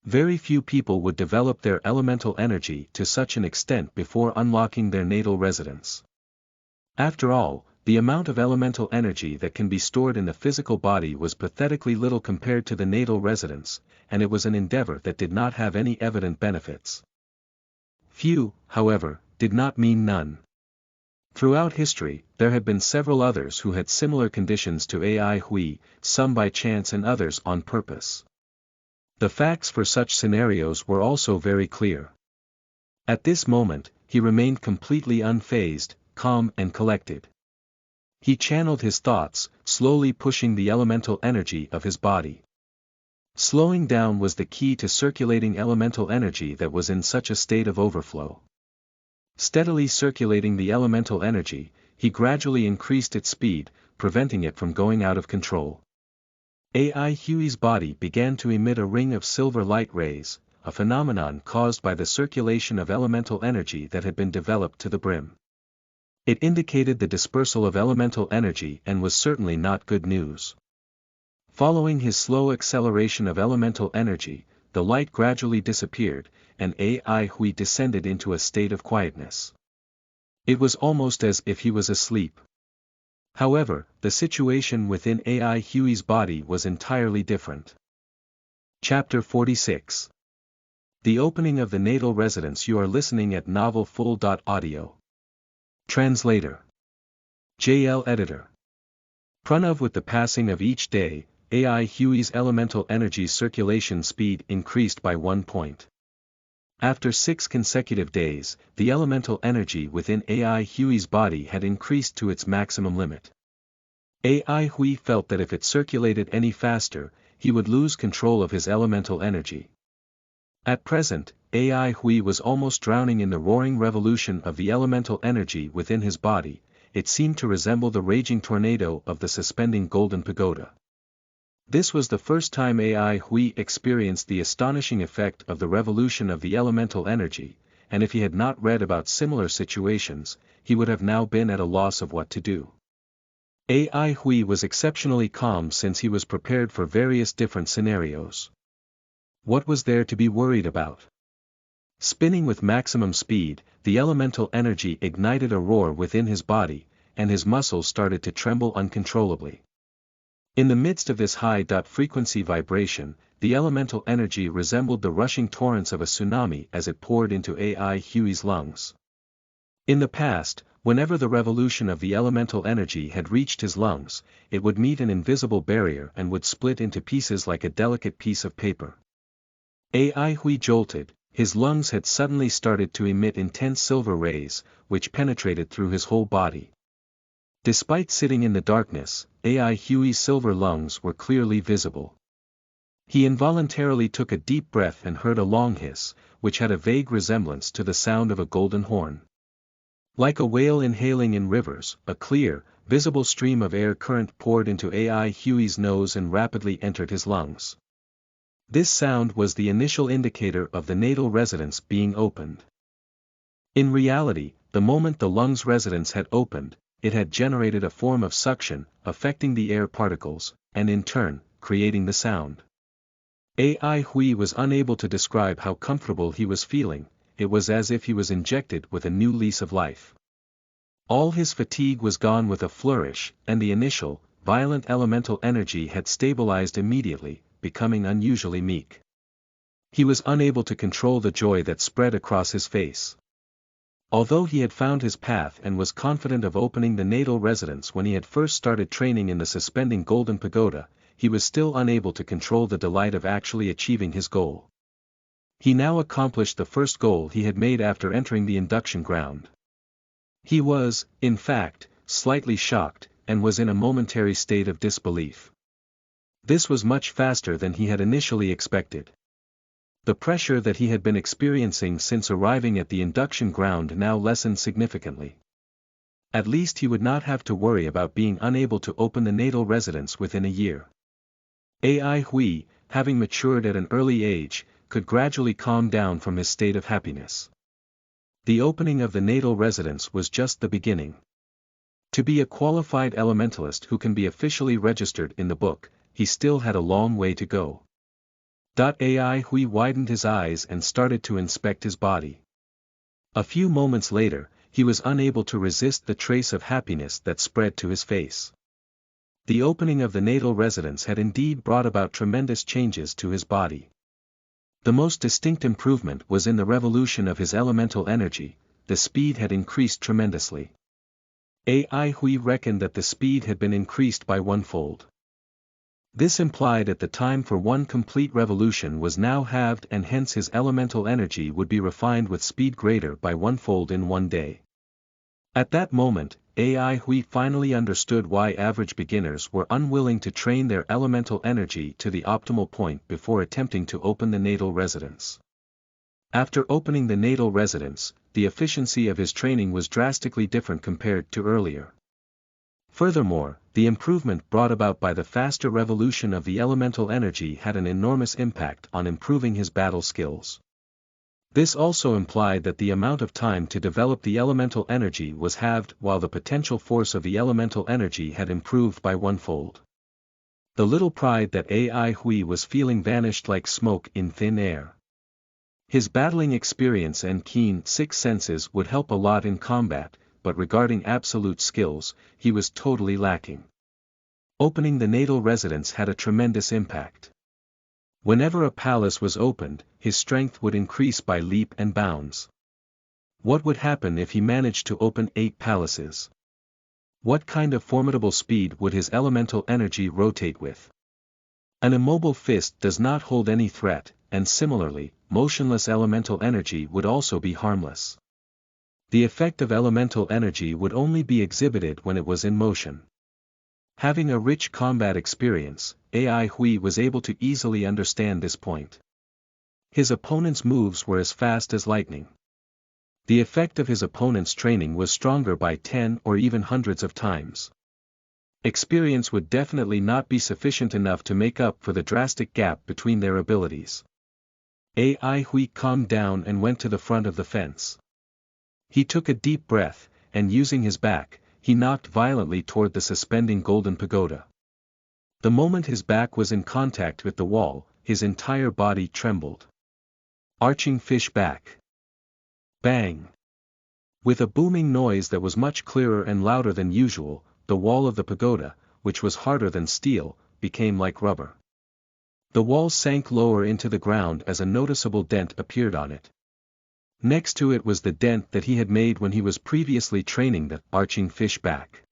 Very few people would develop their elemental energy to such an extent before unlocking their natal residence. After all, the amount of elemental energy that can be stored in the physical body was pathetically little compared to the natal residence, and it was an endeavor that did not have any evident benefits. Few, however, did not mean none. Throughout history, there had been several others who had similar conditions to Ai Hui, some by chance and others on purpose. The facts for such scenarios were also very clear. At this moment, he remained completely unfazed, calm and collected. He channeled his thoughts, slowly pushing the elemental energy of his body. Slowing down was the key to circulating elemental energy that was in such a state of overflow. Steadily circulating the elemental energy, he gradually increased its speed, preventing it from going out of control. Ai Hui's body began to emit a ring of silver light rays, a phenomenon caused by the circulation of elemental energy that had been developed to the brim. It indicated the dispersal of elemental energy and was certainly not good news. Following his slow acceleration of elemental energy, the light gradually disappeared, and Ai Hui descended into a state of quietness. It was almost as if he was asleep. However, the situation within Ai Hui's body was entirely different. Chapter 46. The opening of the natal residence. You are listening at novelfull.audio. Translator. JL Editor. Pranav. With the passing of each day, Ai Hui's elemental energy circulation speed increased by 1 point. After 6 consecutive days, the elemental energy within Ai Hui's body had increased to its maximum limit. Ai Hui felt that if it circulated any faster, he would lose control of his elemental energy. At present, AI Hui was almost drowning in the roaring revolution of the elemental energy within his body. It seemed to resemble the raging tornado of the suspending golden pagoda. This was the first time AI Hui experienced the astonishing effect of the revolution of the elemental energy, and if he had not read about similar situations, he would have now been at a loss of what to do. AI Hui was exceptionally calm since he was prepared for various different scenarios. What was there to be worried about? Spinning with maximum speed, the elemental energy ignited a roar within his body, and his muscles started to tremble uncontrollably. In the midst of this high-frequency vibration, the elemental energy resembled the rushing torrents of a tsunami as it poured into AI Hui's lungs. In the past, whenever the revolution of the elemental energy had reached his lungs, it would meet an invisible barrier and would split into pieces like a delicate piece of paper. AI Hui jolted. His lungs had suddenly started to emit intense silver rays, which penetrated through his whole body. Despite sitting in the darkness, AI Hui's silver lungs were clearly visible. He involuntarily took a deep breath and heard a long hiss, which had a vague resemblance to the sound of a golden horn. Like a whale inhaling in rivers, a clear, visible stream of air current poured into AI Hui's nose and rapidly entered his lungs. This sound was the initial indicator of the natal resonance being opened. In reality, the moment the lungs resonance had opened, it had generated a form of suction, affecting the air particles, and in turn, creating the sound. AI Hui was unable to describe how comfortable he was feeling. It was as if he was injected with a new lease of life. All his fatigue was gone with a flourish, and the initial, violent elemental energy had stabilized immediately, becoming unusually meek. He was unable to control the joy that spread across his face. Although he had found his path and was confident of opening the natal resonance when he had first started training in the suspending golden pagoda, he was still unable to control the delight of actually achieving his goal. He now accomplished the first goal he had made after entering the induction ground. He was, in fact, slightly shocked, and was in a momentary state of disbelief. This was much faster than he had initially expected. The pressure that he had been experiencing since arriving at the induction ground now lessened significantly. At least he would not have to worry about being unable to open the natal resonance within a year. AI Hui, having matured at an early age, could gradually calm down from his state of happiness. The opening of the natal resonance was just the beginning. To be a qualified elementalist who can be officially registered in the book, he still had a long way to go. AI Hui widened his eyes and started to inspect his body. A few moments later, he was unable to resist the trace of happiness that spread to his face. The opening of the natal resonance had indeed brought about tremendous changes to his body. The most distinct improvement was in the revolution of his elemental energy. The speed had increased tremendously. AI Hui reckoned that the speed had been increased by 1-fold. This implied that the time for one complete revolution was now halved, and hence his elemental energy would be refined with speed greater by 1-fold in one day. At that moment, AI Hui finally understood why average beginners were unwilling to train their elemental energy to the optimal point before attempting to open the natal resonance. After opening the natal resonance, the efficiency of his training was drastically different compared to earlier. Furthermore, the improvement brought about by the faster revolution of the elemental energy had an enormous impact on improving his battle skills. This also implied that the amount of time to develop the elemental energy was halved, while the potential force of the elemental energy had improved by 1-fold. The little pride that AI Hui was feeling vanished like smoke in thin air. His battling experience and keen sixth senses would help a lot in combat, but regarding absolute skills, he was totally lacking. Opening the natal resonance had a tremendous impact. Whenever a palace was opened, his strength would increase by leap and bounds. What would happen if he managed to open 8 palaces? What kind of formidable speed would his elemental energy rotate with? An immobile fist does not hold any threat, and similarly, motionless elemental energy would also be harmless. The effect of elemental energy would only be exhibited when it was in motion. Having a rich combat experience, AI Hui was able to easily understand this point. His opponent's moves were as fast as lightning. The effect of his opponent's training was stronger by 10 or even hundreds of times. Experience would definitely not be sufficient enough to make up for the drastic gap between their abilities. Ai Hui calmed down and went to the front of the fence. He took a deep breath, and using his back, he knocked violently toward the suspending golden pagoda. The moment his back was in contact with the wall, his entire body trembled. Arching fish back. Bang! With a booming noise that was much clearer and louder than usual, the wall of the pagoda, which was harder than steel, became like rubber. The wall sank lower into the ground as a noticeable dent appeared on it. Next to it was the dent that he had made when he was previously training the arching fish back.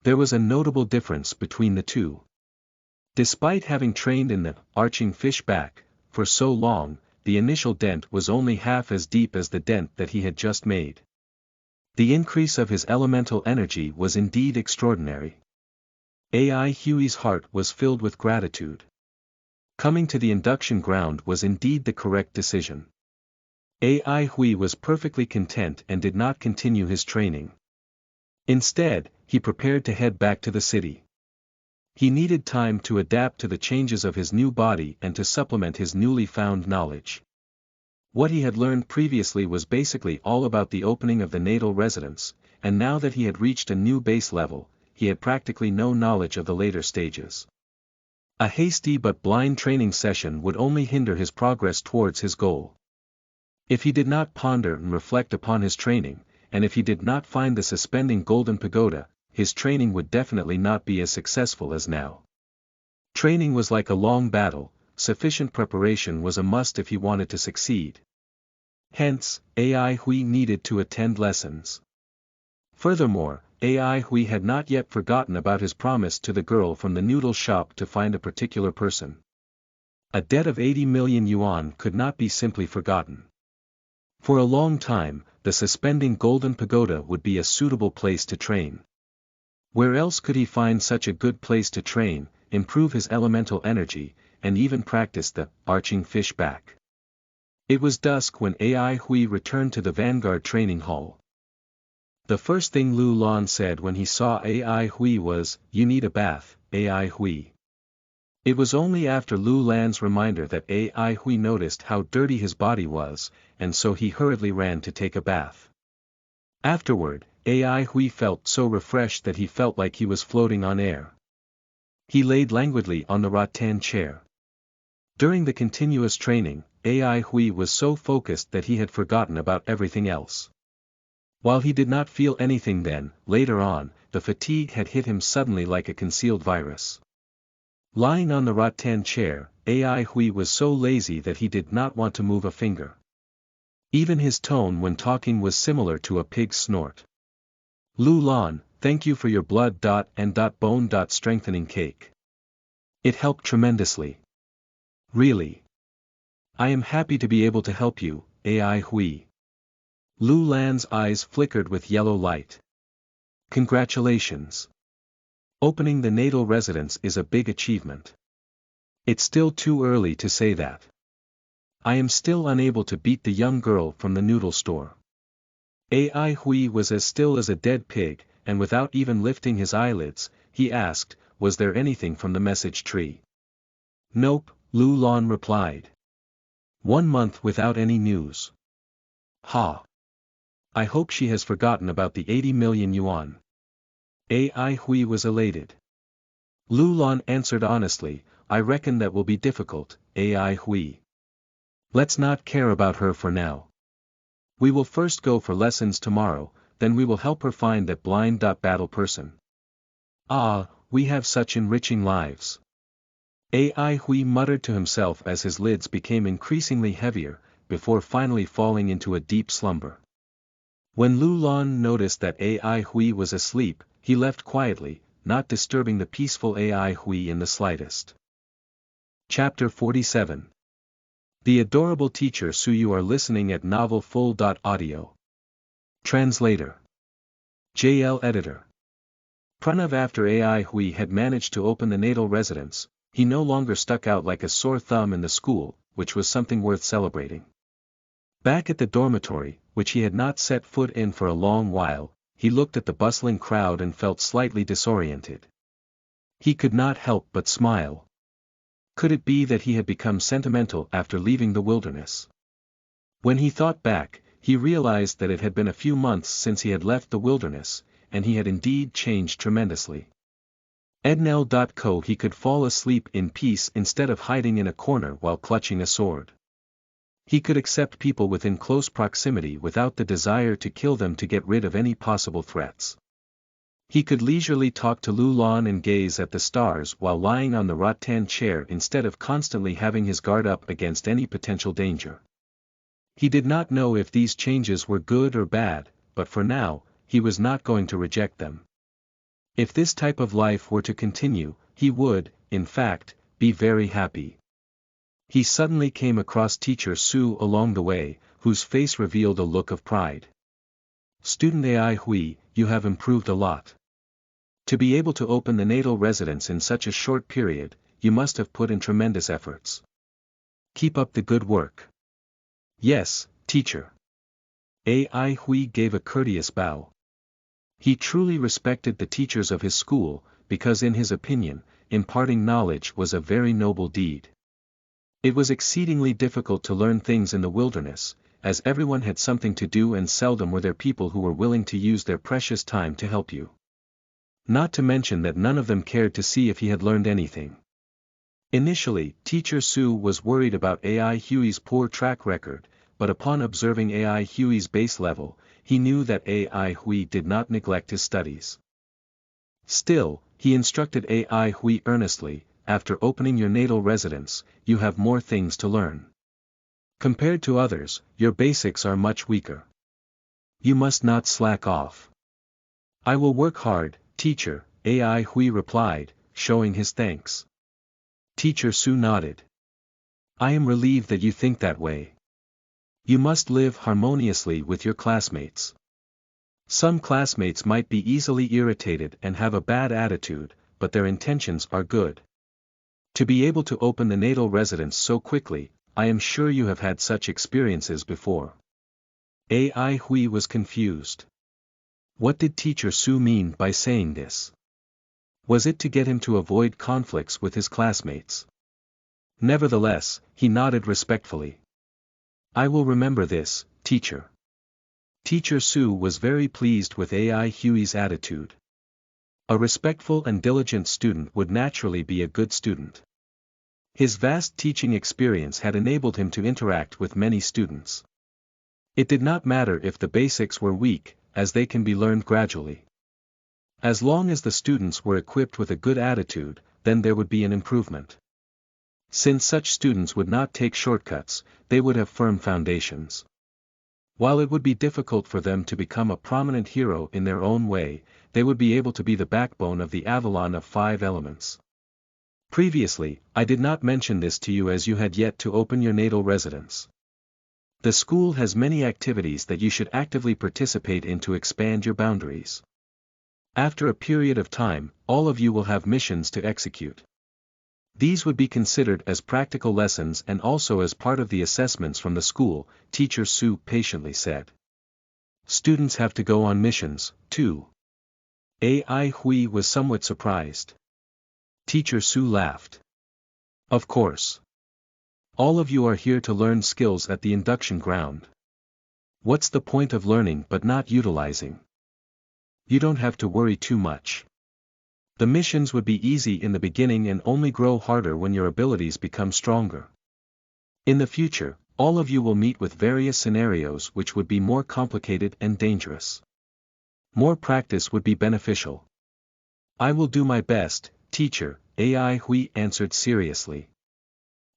There was a notable difference between the two. Despite having trained in the arching fish back for so long, the initial dent was only half as deep as the dent that he had just made. The increase of his elemental energy was indeed extraordinary. Ai Hui's heart was filled with gratitude. Coming to the induction ground was indeed the correct decision. Ai Hui was perfectly content and did not continue his training. Instead, he prepared to head back to the city. He needed time to adapt to the changes of his new body and to supplement his newly found knowledge. What he had learned previously was basically all about the opening of the natal residence, and now that he had reached a new base level, he had practically no knowledge of the later stages. A hasty but blind training session would only hinder his progress towards his goal. If he did not ponder and reflect upon his training, and if he did not find the suspending golden pagoda, his training would definitely not be as successful as now. Training was like a long battle, sufficient preparation was a must if he wanted to succeed. Hence, Ai Hui needed to attend lessons. Furthermore, Ai Hui had not yet forgotten about his promise to the girl from the noodle shop to find a particular person. A debt of 80 million yuan could not be simply forgotten. For a long time, the suspending golden pagoda would be a suitable place to train. Where else could he find such a good place to train, improve his elemental energy, and even practice the arching fish back? It was dusk when Ai Hui returned to the Vanguard training hall. The first thing Lu Lan said when he saw Ai Hui was, "You need a bath, Ai Hui." It was only after Lu Lan's reminder that Ai Hui noticed how dirty his body was, and so he hurriedly ran to take a bath. Afterward, Ai Hui felt so refreshed that he felt like he was floating on air. He laid languidly on the rattan chair. During the continuous training, Ai Hui was so focused that he had forgotten about everything else. While he did not feel anything then, later on, the fatigue had hit him suddenly like a concealed virus. Lying on the rattan chair, Ai Hui was so lazy that he did not want to move a finger. Even his tone when talking was similar to a pig's snort. "Lu Lan, thank you for your blood and bone strengthening cake. It helped tremendously. Really. I am happy to be able to help you, Ai Hui." Lu Lan's eyes flickered with yellow light. "Congratulations. Opening the natal residence is a big achievement. It's still too early to say that. I am still unable to beat the young girl from the noodle store." Ai Hui was as still as a dead pig, and without even lifting his eyelids, he asked, "Was there anything from the message tree?" "Nope," Lu Lan replied. 1 month without any news. Ha! I hope she has forgotten about the 80 million yuan. Ai Hui was elated. Lu Lan answered honestly, "I reckon that will be difficult, Ai Hui. Let's not care about her for now. We will first go for lessons tomorrow, then we will help her find that blind battle person. Ah, we have such enriching lives." Ai Hui muttered to himself as his lids became increasingly heavier, before finally falling into a deep slumber. When Lu Lan noticed that Ai Hui was asleep, he left quietly, not disturbing the peaceful Ai Hui in the slightest. Chapter 47. The adorable teacher. So you are listening at novelfull.audio. Translator. JL Editor. Pranav. After Ai Hui had managed to open the natal residence, he no longer stuck out like a sore thumb in the school, which was something worth celebrating. Back at the dormitory, which he had not set foot in for a long while, he looked at the bustling crowd and felt slightly disoriented. He could not help but smile. Could it be that he had become sentimental after leaving the wilderness? When he thought back, he realized that it had been a few months since he had left the wilderness, and he had indeed changed tremendously. Ednel.co he could fall asleep in peace instead of hiding in a corner while clutching a sword. He could accept people within close proximity without the desire to kill them to get rid of any possible threats. He could leisurely talk to Lulan and gaze at the stars while lying on the rattan chair instead of constantly having his guard up against any potential danger. He did not know if these changes were good or bad, but for now, he was not going to reject them. If this type of life were to continue, he would, in fact, be very happy. He suddenly came across Teacher Su along the way, whose face revealed a look of pride. "Student Ai Hui, you have improved a lot. To be able to open the natal residence in such a short period, you must have put in tremendous efforts. Keep up the good work." "Yes, teacher." Ai Hui gave a courteous bow. He truly respected the teachers of his school, because in his opinion, imparting knowledge was a very noble deed. It was exceedingly difficult to learn things in the wilderness, as everyone had something to do and seldom were there people who were willing to use their precious time to help you. Not to mention that none of them cared to see if he had learned anything. Initially, Teacher Su was worried about Ai Hui's poor track record, but upon observing Ai Hui's base level, he knew that Ai Hui did not neglect his studies. Still, he instructed Ai Hui earnestly, "After opening your natal residence, you have more things to learn. Compared to others, your basics are much weaker. You must not slack off." "I will work hard, teacher," Ai Hui replied, showing his thanks. Teacher Su nodded. "I am relieved that you think that way. You must live harmoniously with your classmates. Some classmates might be easily irritated and have a bad attitude, but their intentions are good. To be able to open the natal residence so quickly, I am sure you have had such experiences before." Ai Hui was confused. What did Teacher Su mean by saying this? Was it to get him to avoid conflicts with his classmates? Nevertheless, he nodded respectfully. "I will remember this, teacher." Teacher Su was very pleased with Ai Hui's attitude. A respectful and diligent student would naturally be a good student. His vast teaching experience had enabled him to interact with many students. It did not matter if the basics were weak, as they can be learned gradually. As long as the students were equipped with a good attitude, then there would be an improvement. Since such students would not take shortcuts, they would have firm foundations. While it would be difficult for them to become a prominent hero in their own way, they would be able to be the backbone of the Avalon of Five Elements. Previously, I did not mention this to you as you had yet to open your natal residence. The school has many activities that you should actively participate in to expand your boundaries. After a period of time, all of you will have missions to execute. These would be considered as practical lessons and also as part of the assessments from the school, Teacher Su patiently said. Students have to go on missions, too. Ai Hui was somewhat surprised. Teacher Su laughed. Of course. All of you are here to learn skills at the induction ground. What's the point of learning but not utilizing? You don't have to worry too much. The missions would be easy in the beginning and only grow harder when your abilities become stronger. In the future, all of you will meet with various scenarios which would be more complicated and dangerous. More practice would be beneficial. I will do my best, teacher, Ai Hui answered seriously.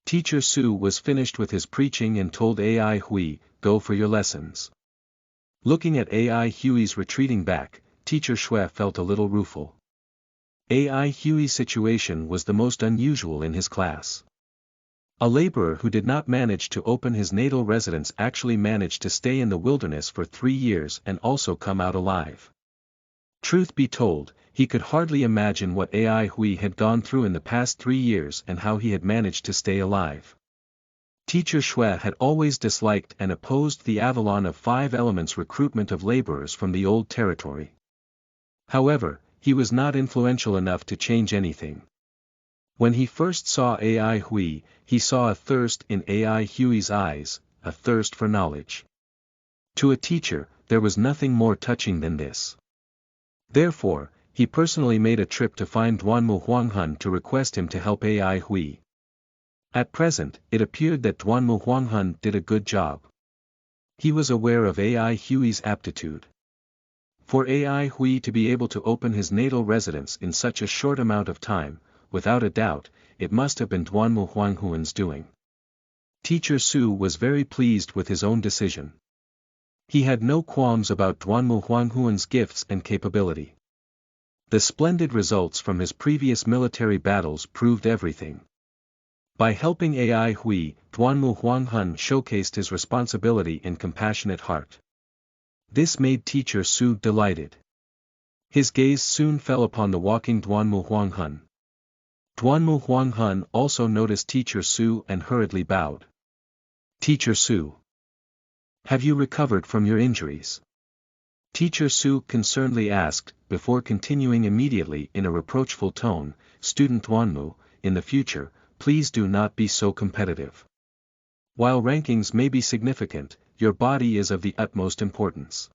Teacher Su was finished with his preaching and told Ai Hui, "Go for your lessons." Looking at Ai Hui's retreating back, Teacher Xue felt a little rueful. Ai Hui's situation was the most unusual in his class. A laborer who did not manage to open his natal residence actually managed to stay in the wilderness for 3 years and also come out alive. Truth be told, he could hardly imagine what Ai Hui had gone through in the past 3 years and how he had managed to stay alive. Teacher Xue had always disliked and opposed the Avalon of Five Elements recruitment of laborers from the old territory. However, he was not influential enough to change anything. When he first saw Ai Hui, he saw a thirst in Ai Hui's eyes, a thirst for knowledge. To a teacher, there was nothing more touching than this. Therefore, he personally made a trip to find Xuanhuan to request him to help Ai Hui. At present, it appeared that Xuanhuan did a good job. He was aware of Ai Hui's aptitude. For Ai Hui to be able to open his natal residence in such a short amount of time, without a doubt, it must have been Xuanhuan's doing. Teacher Su was very pleased with his own decision. He had no qualms about Xuanhuan's gifts and capability. The splendid results from his previous military battles proved everything. By helping Ai Hui, Xuanhuan showcased his responsibility and compassionate heart. This made Teacher Su delighted. His gaze soon fell upon the walking Xuanhuan. Xuanhuan also noticed Teacher Su and hurriedly bowed. Teacher Su. Have you recovered from your injuries? Teacher Su concernedly asked, before continuing immediately in a reproachful tone, Student Xuanmu, in the future, please do not be so competitive. While rankings may be significant, your body is of the utmost importance.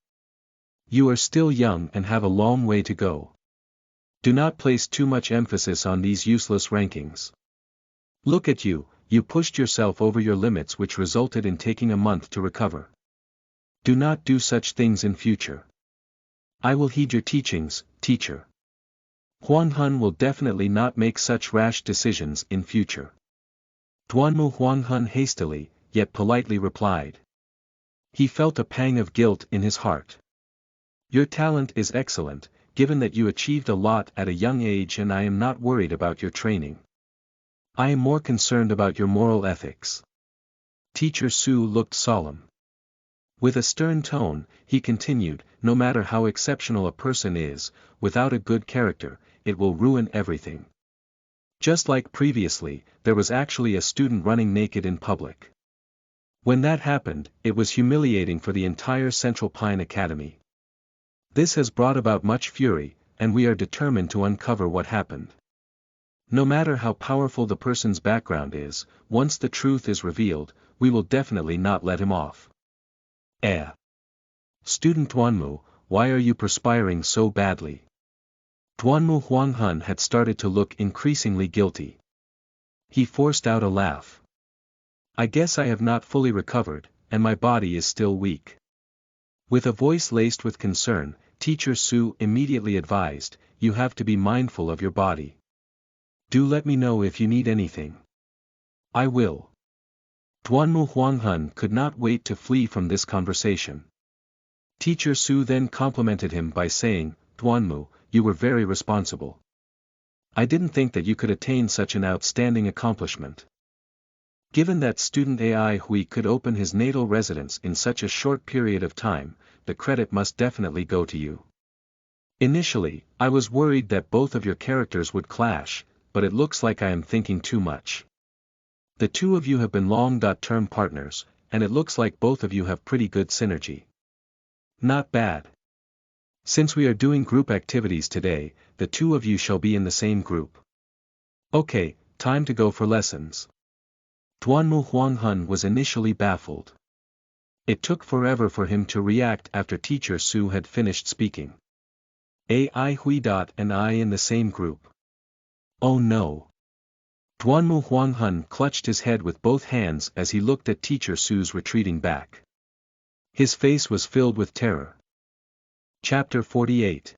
You are still young and have a long way to go. Do not place too much emphasis on these useless rankings. Look at you, you pushed yourself over your limits which resulted in taking a month to recover. Do not do such things in future. I will heed your teachings, teacher. Xuanhuan will definitely not make such rash decisions in future. Xuanhuan hastily, yet politely replied. He felt a pang of guilt in his heart. Your talent is excellent, given that you achieved a lot at a young age, and I am not worried about your training. I am more concerned about your moral ethics. Teacher Su looked solemn. With a stern tone, he continued, no matter how exceptional a person is, without a good character, it will ruin everything. Just like previously, there was actually a student running naked in public. When that happened, it was humiliating for the entire Central Pine Academy. This has brought about much fury, and we are determined to uncover what happened. No matter how powerful the person's background is, once the truth is revealed, we will definitely not let him off. Student Xuanmu, why are you perspiring so badly? Xuanhuan had started to look increasingly guilty. He forced out a laugh. I guess I have not fully recovered, and my body is still weak. With a voice laced with concern, Teacher Su immediately advised, you have to be mindful of your body. Do let me know if you need anything. I will. Xuanhuan could not wait to flee from this conversation. Teacher Su then complimented him by saying, Xuanmu, you were very responsible. I didn't think that you could attain such an outstanding accomplishment. Given that student Ai Hui could open his natal residence in such a short period of time, the credit must definitely go to you. Initially, I was worried that both of your characters would clash, but it looks like I am thinking too much. The two of you have been long-term partners, and it looks like both of you have pretty good synergy. Not bad. Since we are doing group activities today, the two of you shall be in the same group. Okay, time to go for lessons. Xuanhuan was initially baffled. It took forever for him to react after Teacher Su had finished speaking. Ai Hui and I in the same group. Oh no. Xuanhuan clutched his head with both hands as he looked at Teacher Su's retreating back. His face was filled with terror. Chapter 48.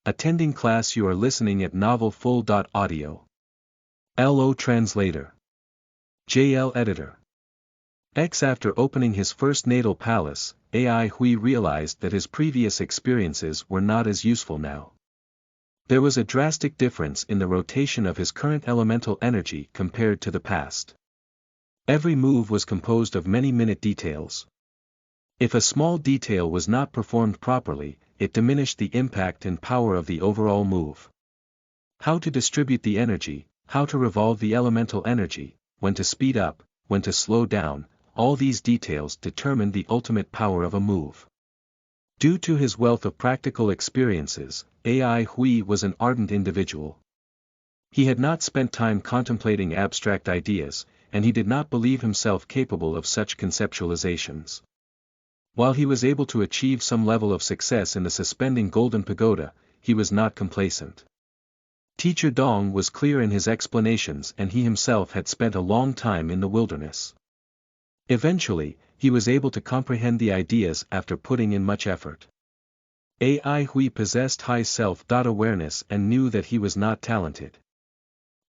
Attending class. You are listening at novelfull.audio. LO Translator. JL Editor. After opening his first natal palace, Ai Hui realized that his previous experiences were not as useful now. There was a drastic difference in the rotation of his current elemental energy compared to the past. Every move was composed of many minute details. If a small detail was not performed properly, it diminished the impact and power of the overall move. How to distribute the energy, how to revolve the elemental energy, when to speed up, when to slow down, all these details determined the ultimate power of a move. Due to his wealth of practical experiences, Ai Hui was an ardent individual. He had not spent time contemplating abstract ideas, and he did not believe himself capable of such conceptualizations. While he was able to achieve some level of success in the suspending golden pagoda, he was not complacent. Teacher Dong was clear in his explanations, and he himself had spent a long time in the wilderness. Eventually, he was able to comprehend the ideas after putting in much effort. Ai Hui possessed high self-awareness and knew that he was not talented.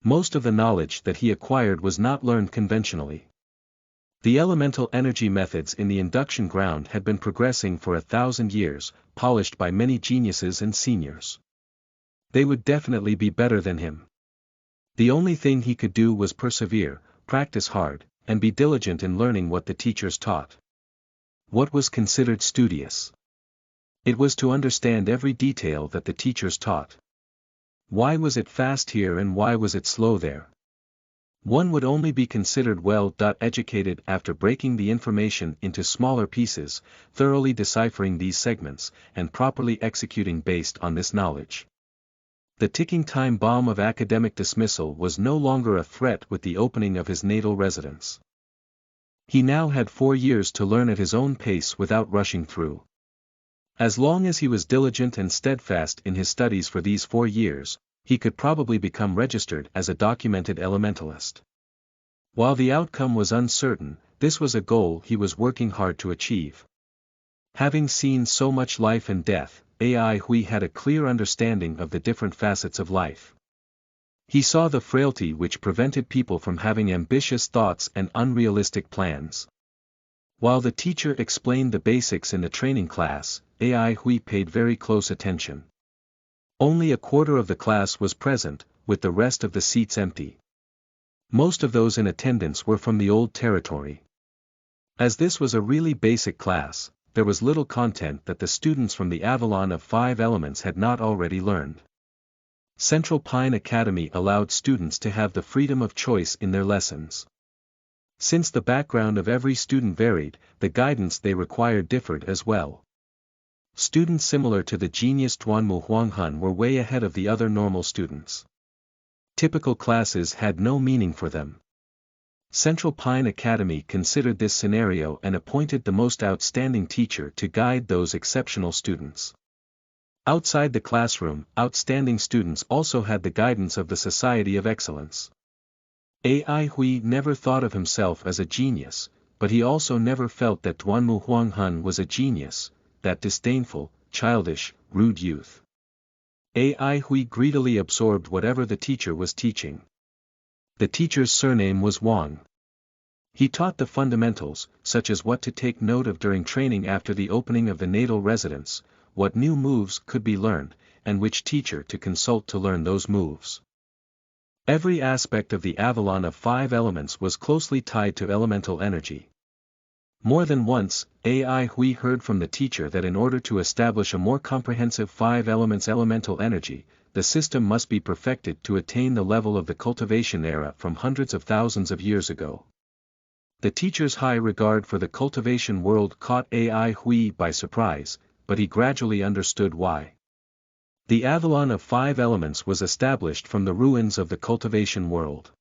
Most of the knowledge that he acquired was not learned conventionally. The elemental energy methods in the induction ground had been progressing for 1,000 years, polished by many geniuses and seniors. They would definitely be better than him. The only thing he could do was persevere, practice hard, and be diligent in learning what the teachers taught. What was considered studious? It was to understand every detail that the teachers taught. Why was it fast here and why was it slow there? One would only be considered well-educated after breaking the information into smaller pieces, thoroughly deciphering these segments, and properly executing based on this knowledge. The ticking time bomb of academic dismissal was no longer a threat with the opening of his natal residence. He now had 4 years to learn at his own pace without rushing through. As long as he was diligent and steadfast in his studies for these 4 years, he could probably become registered as a documented elementalist. While the outcome was uncertain, this was a goal he was working hard to achieve. Having seen so much life and death, Ai Hui had a clear understanding of the different facets of life. He saw the frailty which prevented people from having ambitious thoughts and unrealistic plans. While the teacher explained the basics in the training class, Ai Hui paid very close attention. Only a quarter of the class was present, with the rest of the seats empty. Most of those in attendance were from the old territory. As this was a really basic class, there was little content that the students from the Avalon of Five Elements had not already learned. Central Pine Academy allowed students to have the freedom of choice in their lessons. Since the background of every student varied, the guidance they required differed as well. Students similar to the genius Xuanhuan were way ahead of the other normal students. Typical classes had no meaning for them. Central Pine Academy considered this scenario and appointed the most outstanding teacher to guide those exceptional students. Outside the classroom, outstanding students also had the guidance of the Society of Excellence. Ai Hui never thought of himself as a genius, but he also never felt that Xuanhuan was a genius, that disdainful, childish, rude youth. Ai Hui greedily absorbed whatever the teacher was teaching. The teacher's surname was Wang. He taught the fundamentals, such as what to take note of during training after the opening of the natal residence, what new moves could be learned, and which teacher to consult to learn those moves. Every aspect of the Avalon of Five Elements was closely tied to elemental energy. More than once, Ai Hui heard from the teacher that in order to establish a more comprehensive 5 elements elemental energy, the system must be perfected to attain the level of the cultivation era from hundreds of thousands of years ago. The teacher's high regard for the cultivation world caught Ai Hui by surprise, but he gradually understood why. The Avalon of Five Elements was established from the ruins of the cultivation world.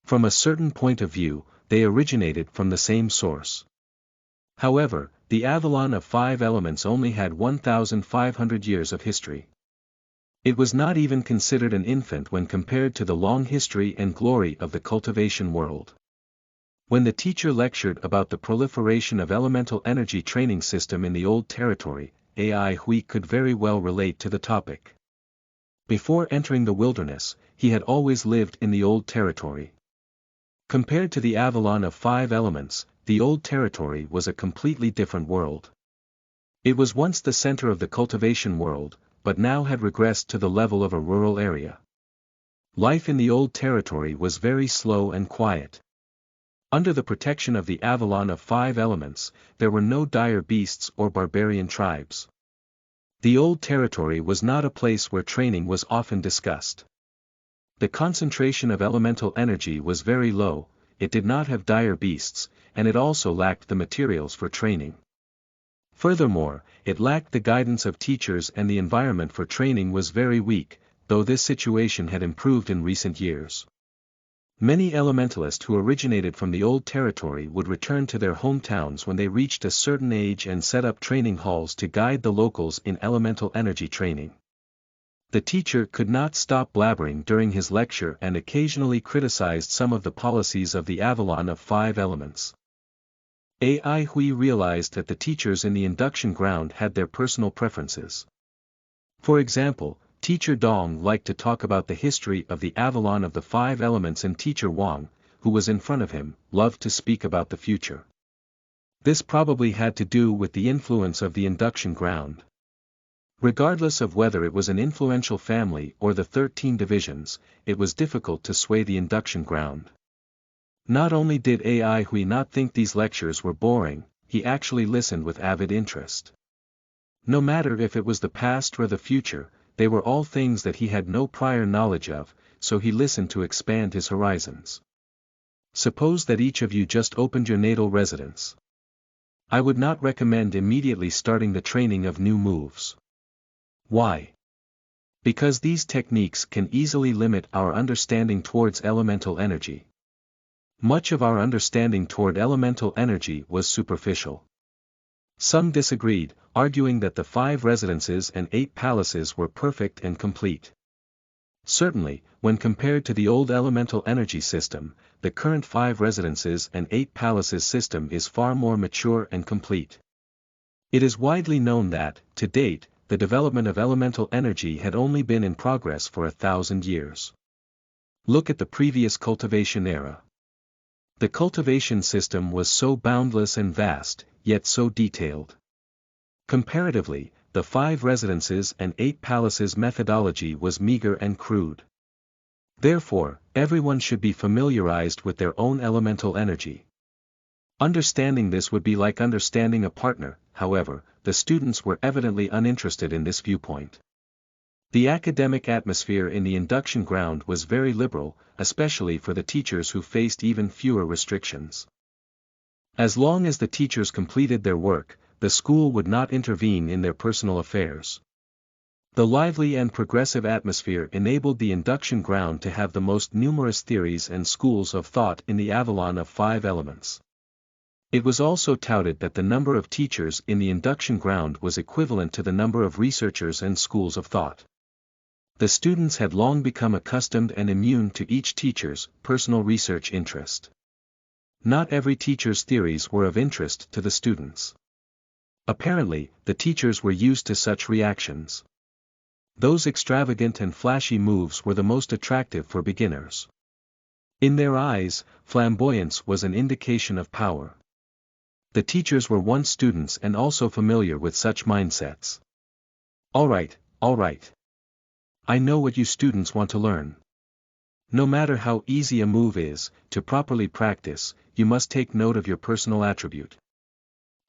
From a certain point of view, they originated from the same source. However, the Avalon of Five Elements only had 1,500 years of history. It was not even considered an infant when compared to the long history and glory of the cultivation world. When the teacher lectured about the proliferation of elemental energy training system in the old territory, Ai Hui could very well relate to the topic. Before entering the wilderness, he had always lived in the old territory. Compared to the Avalon of Five Elements, the old territory was a completely different world. It was once the center of the cultivation world, but now had regressed to the level of a rural area. Life in the old territory was very slow and quiet. Under the protection of the Avalon of Five Elements, there were no dire beasts or barbarian tribes. The old territory was not a place where training was often discussed. The concentration of elemental energy was very low, it did not have dire beasts, and it also lacked the materials for training. Furthermore, it lacked the guidance of teachers and the environment for training was very weak, though this situation had improved in recent years. Many elementalists who originated from the old territory would return to their hometowns when they reached a certain age and set up training halls to guide the locals in elemental energy training. The teacher could not stop blabbering during his lecture and occasionally criticized some of the policies of the Avalon of Five Elements. Ai Hui realized that the teachers in the induction ground had their personal preferences. For example, Teacher Dong liked to talk about the history of the Avalon of the Five Elements, and Teacher Wang, who was in front of him, loved to speak about the future. This probably had to do with the influence of the induction ground. Regardless of whether it was an influential family or the 13 divisions, it was difficult to sway the induction ground. Not only did Ai Hui not think these lectures were boring, he actually listened with avid interest. No matter if it was the past or the future, they were all things that he had no prior knowledge of, so he listened to expand his horizons. Suppose that each of you just opened your natal residence. I would not recommend immediately starting the training of new moves. Why? Because these techniques can easily limit our understanding towards elemental energy. Much of our understanding toward elemental energy was superficial. Some disagreed, arguing that the 5 residences and 8 palaces were perfect and complete. Certainly, when compared to the old elemental energy system, the current 5 residences and 8 palaces system is far more mature and complete. It is widely known that, to date, the development of elemental energy had only been in progress for 1,000 years. Look at the previous cultivation era. The cultivation system was so boundless and vast, yet so detailed. Comparatively, the 5 residences and 8 palaces methodology was meager and crude. Therefore, everyone should be familiarized with their own elemental energy. Understanding this would be like understanding a partner. However, the students were evidently uninterested in this viewpoint. The academic atmosphere in the induction ground was very liberal, especially for the teachers who faced even fewer restrictions. As long as the teachers completed their work, the school would not intervene in their personal affairs. The lively and progressive atmosphere enabled the induction ground to have the most numerous theories and schools of thought in the Avalon of 5 Elements. It was also touted that the number of teachers in the induction ground was equivalent to the number of researchers and schools of thought. The students had long become accustomed and immune to each teacher's personal research interest. Not every teacher's theories were of interest to the students. Apparently, the teachers were used to such reactions. Those extravagant and flashy moves were the most attractive for beginners. In their eyes, flamboyance was an indication of power. The teachers were once students and also familiar with such mindsets. All right. I know what you students want to learn. No matter how easy a move is, to properly practice, you must take note of your personal attribute.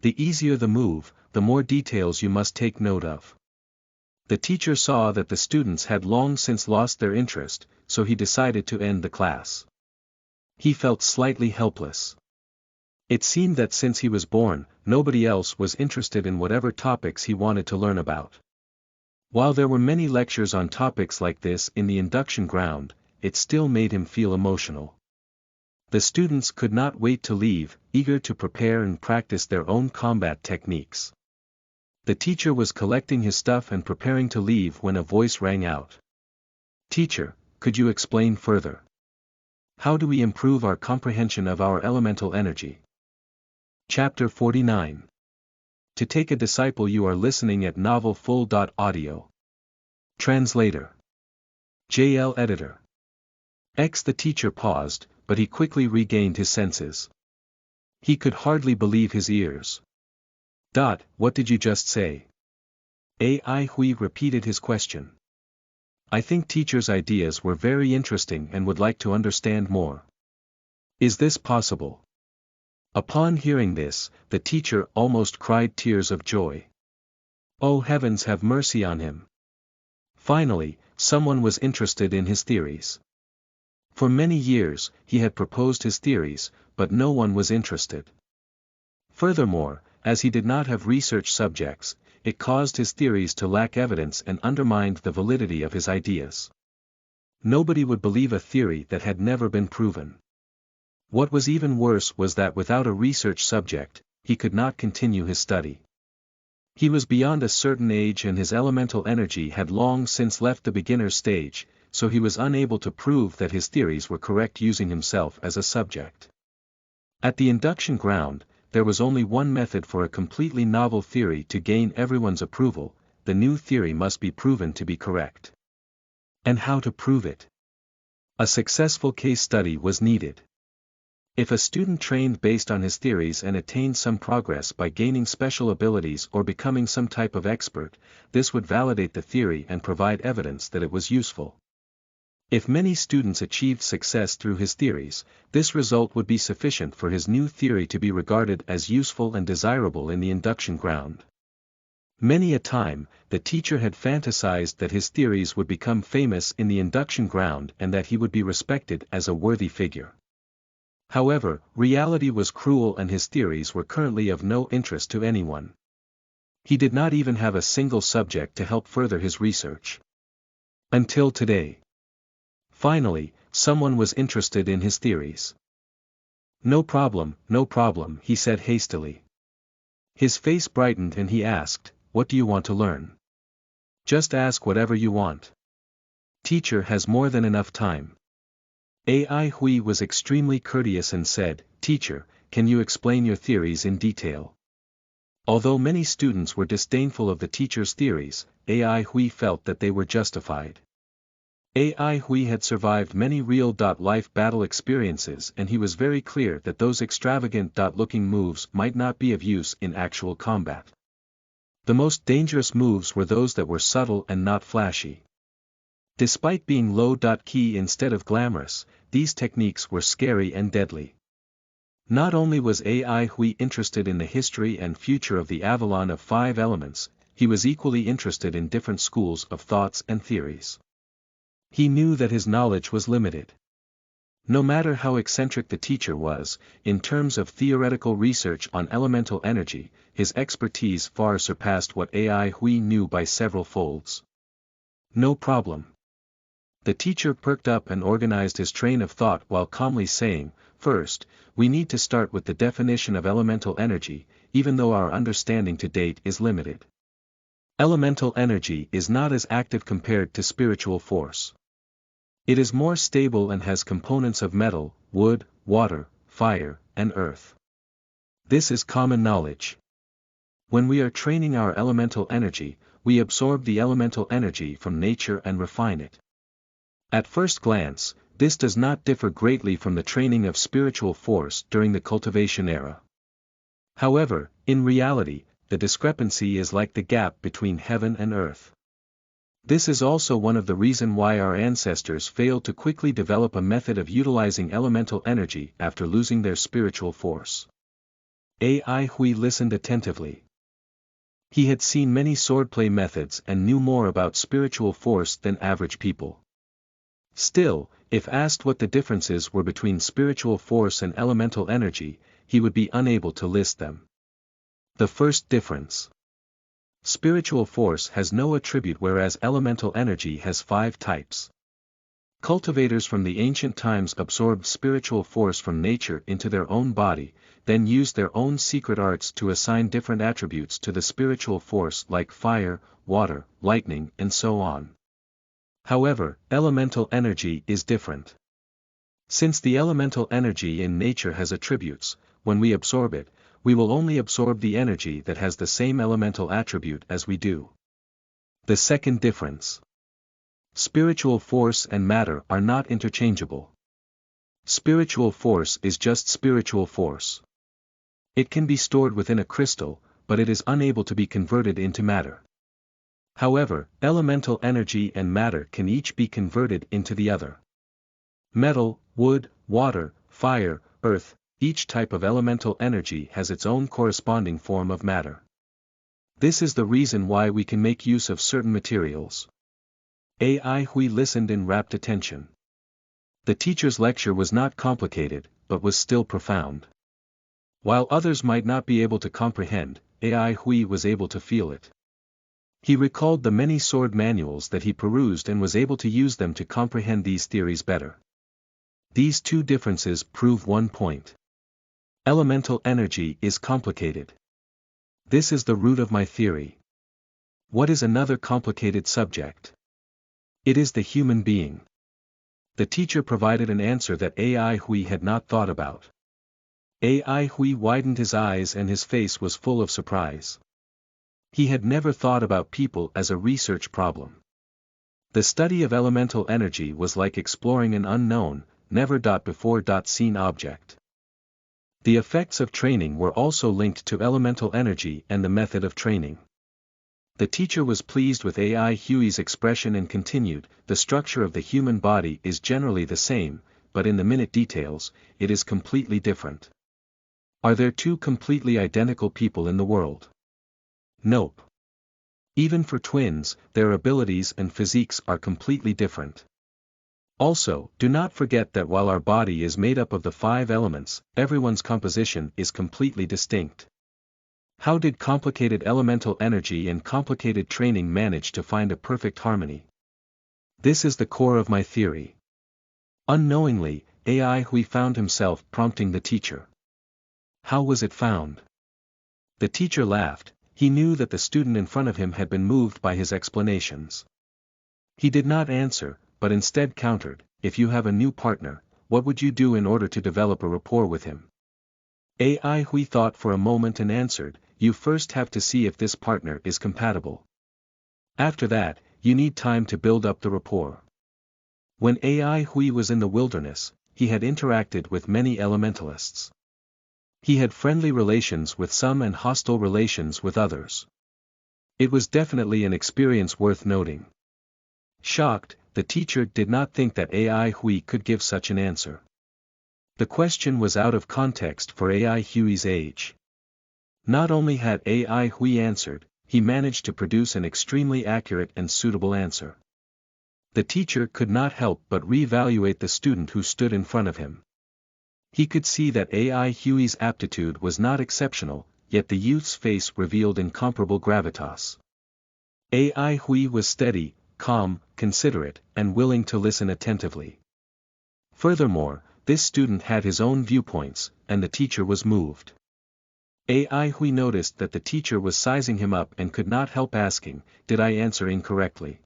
The easier the move, the more details you must take note of. The teacher saw that the students had long since lost their interest, so he decided to end the class. He felt slightly helpless. It seemed that since he was born, nobody else was interested in whatever topics he wanted to learn about. While there were many lectures on topics like this in the induction ground, it still made him feel emotional. The students could not wait to leave, eager to prepare and practice their own combat techniques. The teacher was collecting his stuff and preparing to leave when a voice rang out. "Teacher, could you explain further? How do we improve our comprehension of our elemental energy?" Chapter 49. To take a disciple. You are listening at novelfull.audio. Translator. JL Editor. The teacher paused, but he quickly regained his senses. He could hardly believe his ears. What did you just say? Ai Hui repeated his question. I think teacher's ideas were very interesting and would like to understand more. Is this possible? Upon hearing this, the teacher almost cried tears of joy. Oh heavens, have mercy on him. Finally, someone was interested in his theories. For many years, he had proposed his theories, but no one was interested. Furthermore, as he did not have research subjects, it caused his theories to lack evidence and undermined the validity of his ideas. Nobody would believe a theory that had never been proven. What was even worse was that without a research subject, he could not continue his study. He was beyond a certain age and his elemental energy had long since left the beginner stage, so he was unable to prove that his theories were correct using himself as a subject. At the induction ground, there was only one method for a completely novel theory to gain everyone's approval: the new theory must be proven to be correct. And how to prove it? A successful case study was needed. If a student trained based on his theories and attained some progress by gaining special abilities or becoming some type of expert, this would validate the theory and provide evidence that it was useful. If many students achieved success through his theories, this result would be sufficient for his new theory to be regarded as useful and desirable in the induction ground. Many a time, the teacher had fantasized that his theories would become famous in the induction ground and that he would be respected as a worthy figure. However, reality was cruel and his theories were currently of no interest to anyone. He did not even have a single subject to help further his research. Until today. Finally, someone was interested in his theories. No problem, he said hastily. His face brightened and he asked, "What do you want to learn?" "Just ask whatever you want. Teacher has more than enough time." Ai Hui was extremely courteous and said, "Teacher, can you explain your theories in detail?" Although many students were disdainful of the teacher's theories, Ai Hui felt that they were justified. Ai Hui had survived many real-life battle experiences and he was very clear that those extravagant-looking moves might not be of use in actual combat. The most dangerous moves were those that were subtle and not flashy. Despite being low-key instead of glamorous, these techniques were scary and deadly. Not only was Ai Hui interested in the history and future of the Avalon of Five Elements, he was equally interested in different schools of thoughts and theories. He knew that his knowledge was limited. No matter how eccentric the teacher was, in terms of theoretical research on elemental energy, his expertise far surpassed what Ai Hui knew by several folds. No problem. The teacher perked up and organized his train of thought while calmly saying, "First, we need to start with the definition of elemental energy, even though our understanding to date is limited. Elemental energy is not as active compared to spiritual force. It is more stable and has components of metal, wood, water, fire, and earth. This is common knowledge. When we are training our elemental energy, we absorb the elemental energy from nature and refine it. At first glance, this does not differ greatly from the training of spiritual force during the cultivation era. However, in reality, the discrepancy is like the gap between heaven and earth. This is also one of the reasons why our ancestors failed to quickly develop a method of utilizing elemental energy after losing their spiritual force." Ai Hui listened attentively. He had seen many swordplay methods and knew more about spiritual force than average people. Still, if asked what the differences were between spiritual force and elemental energy, he would be unable to list them. The first difference. Spiritual force has no attribute whereas elemental energy has 5 types. Cultivators from the ancient times absorbed spiritual force from nature into their own body, then used their own secret arts to assign different attributes to the spiritual force like fire, water, lightning, and so on. However, elemental energy is different. Since the elemental energy in nature has attributes, when we absorb it, we will only absorb the energy that has the same elemental attribute as we do. The second difference. Spiritual force and matter are not interchangeable. Spiritual force is just spiritual force. It can be stored within a crystal, but it is unable to be converted into matter. However, elemental energy and matter can each be converted into the other. Metal, wood, water, fire, earth, each type of elemental energy has its own corresponding form of matter. This is the reason why we can make use of certain materials. Ai Hui listened in rapt attention. The teacher's lecture was not complicated, but was still profound. While others might not be able to comprehend, Ai Hui was able to feel it. He recalled the many sword manuals that he perused and was able to use them to comprehend these theories better. These two differences prove one point. Elemental energy is complicated. This is the root of my theory. What is another complicated subject? It is the human being. The teacher provided an answer that Ai Hui had not thought about. Ai Hui widened his eyes and his face was full of surprise. He had never thought about people as a research problem. The study of elemental energy was like exploring an unknown, never-before-seen object. The effects of training were also linked to elemental energy and the method of training. The teacher was pleased with Ai Hui's expression and continued, the structure of the human body is generally the same, but in the minute details, it is completely different. Are there two completely identical people in the world? Nope. Even for twins, their abilities and physiques are completely different. Also, do not forget that while our body is made up of the 5 elements, everyone's composition is completely distinct. How did complicated elemental energy and complicated training manage to find a perfect harmony? This is the core of my theory. Unknowingly, Ai Hui found himself prompting the teacher. How was it found? The teacher laughed. He knew that the student in front of him had been moved by his explanations. He did not answer, but instead countered, if you have a new partner, what would you do in order to develop a rapport with him? Ai Hui thought for a moment and answered, you first have to see if this partner is compatible. After that, you need time to build up the rapport. When Ai Hui was in the wilderness, he had interacted with many elementalists. He had friendly relations with some and hostile relations with others. It was definitely an experience worth noting. Shocked, the teacher did not think that Ai Hui could give such an answer. The question was out of context for Ai Hui's age. Not only had Ai Hui answered, he managed to produce an extremely accurate and suitable answer. The teacher could not help but re-evaluate the student who stood in front of him. He could see that Ai Hui's aptitude was not exceptional, yet the youth's face revealed incomparable gravitas. Ai Hui was steady, calm, considerate, and willing to listen attentively. Furthermore, this student had his own viewpoints, and the teacher was moved. Ai Hui noticed that the teacher was sizing him up and could not help asking, did I answer incorrectly?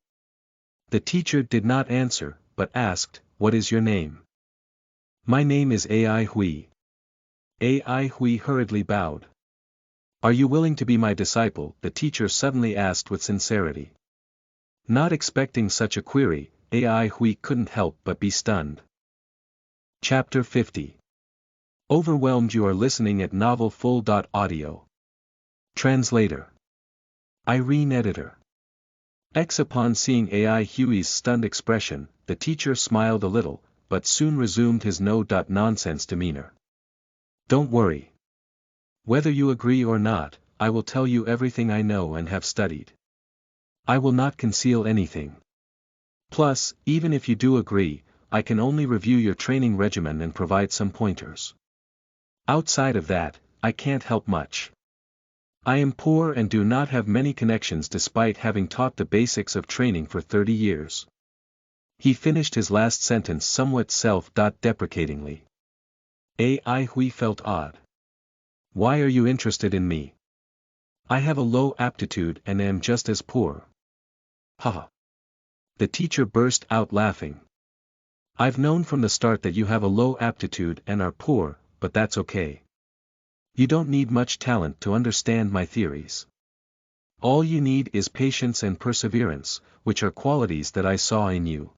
The teacher did not answer, but asked, what is your name? My name is Ai Hui. Ai Hui hurriedly bowed. Are you willing to be my disciple? The teacher suddenly asked with sincerity. Not expecting such a query, Ai Hui couldn't help but be stunned. Chapter 50. Overwhelmed. You are listening at novelfull.audio. Translator. Irene. Editor. Upon seeing Ai Hui's stunned expression, the teacher smiled a little, but soon resumed his no-nonsense demeanor. Don't worry. Whether you agree or not, I will tell you everything I know and have studied. I will not conceal anything. Plus, even if you do agree, I can only review your training regimen and provide some pointers. Outside of that, I can't help much. I am poor and do not have many connections despite having taught the basics of training for 30 years. He finished his last sentence somewhat self-deprecatingly. Ai Hui felt odd. Why are you interested in me? I have a low aptitude and am just as poor. Haha. The teacher burst out laughing. I've known from the start that you have a low aptitude and are poor, but that's okay. You don't need much talent to understand my theories. All you need is patience and perseverance, which are qualities that I saw in you.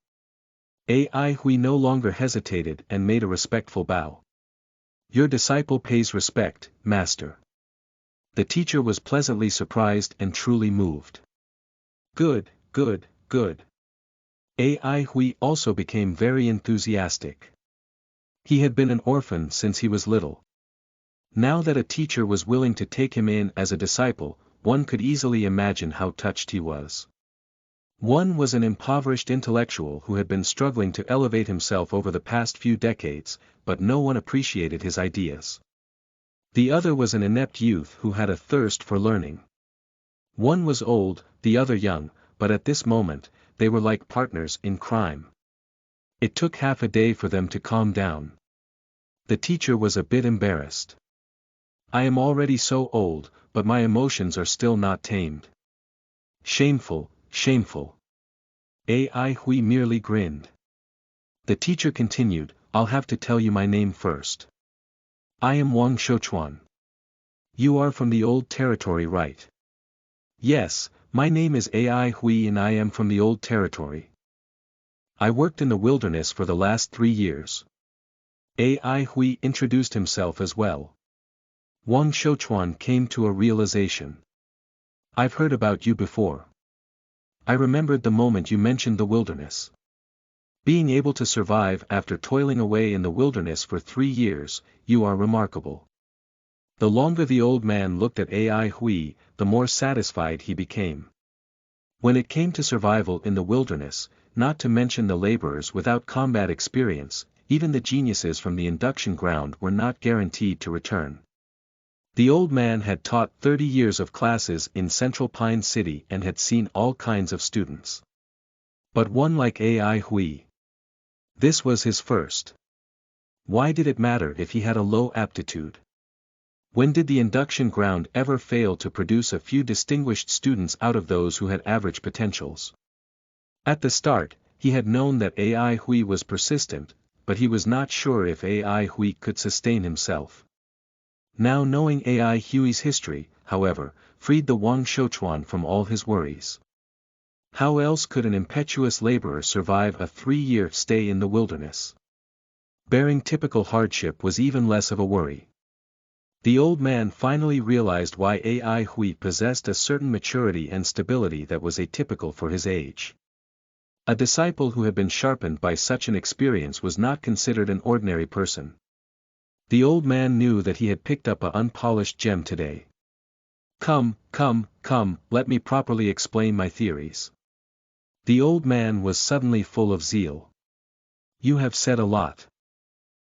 Ai Hui no longer hesitated and made a respectful bow. Your disciple pays respect, master. The teacher was pleasantly surprised and truly moved. Good, good, good. Ai Hui also became very enthusiastic. He had been an orphan since he was little. Now that a teacher was willing to take him in as a disciple, one could easily imagine how touched he was. One was an impoverished intellectual who had been struggling to elevate himself over the past few decades, but no one appreciated his ideas. The other was an inept youth who had a thirst for learning. One was old, the other young, but at this moment, they were like partners in crime. It took half a day for them to calm down. The teacher was a bit embarrassed. I am already so old, but my emotions are still not tamed. Shameful, shameful. Ai Hui merely grinned. The teacher continued, I'll have to tell you my name first. I am Xuanhuan. You are from the old territory, right? Yes, my name is Ai Hui and I am from the old territory. I worked in the wilderness for the last 3 years. Ai Hui introduced himself as well. Xuanhuan came to a realization. I've heard about you before. I remembered the moment you mentioned the wilderness. Being able to survive after toiling away in the wilderness for 3 years, you are remarkable. The longer the old man looked at Ai Hui, the more satisfied he became. When it came to survival in the wilderness, not to mention the laborers without combat experience, even the geniuses from the induction ground were not guaranteed to return. The old man had taught 30 years of classes in Central Pine City and had seen all kinds of students. But one like Ai Hui. This was his first. Why did it matter if he had a low aptitude? When did the induction ground ever fail to produce a few distinguished students out of those who had average potentials? At the start, he had known that Ai Hui was persistent, but he was not sure if Ai Hui could sustain himself. Now knowing Ai Hui's history, however, freed the Xuanhuan from all his worries. How else could an impetuous laborer survive a 3-year stay in the wilderness? Bearing typical hardship was even less of a worry. The old man finally realized why Ai Hui possessed a certain maturity and stability that was atypical for his age. A disciple who had been sharpened by such an experience was not considered an ordinary person. The old man knew that he had picked up an unpolished gem today. Come, let me properly explain my theories. The old man was suddenly full of zeal. You have said a lot.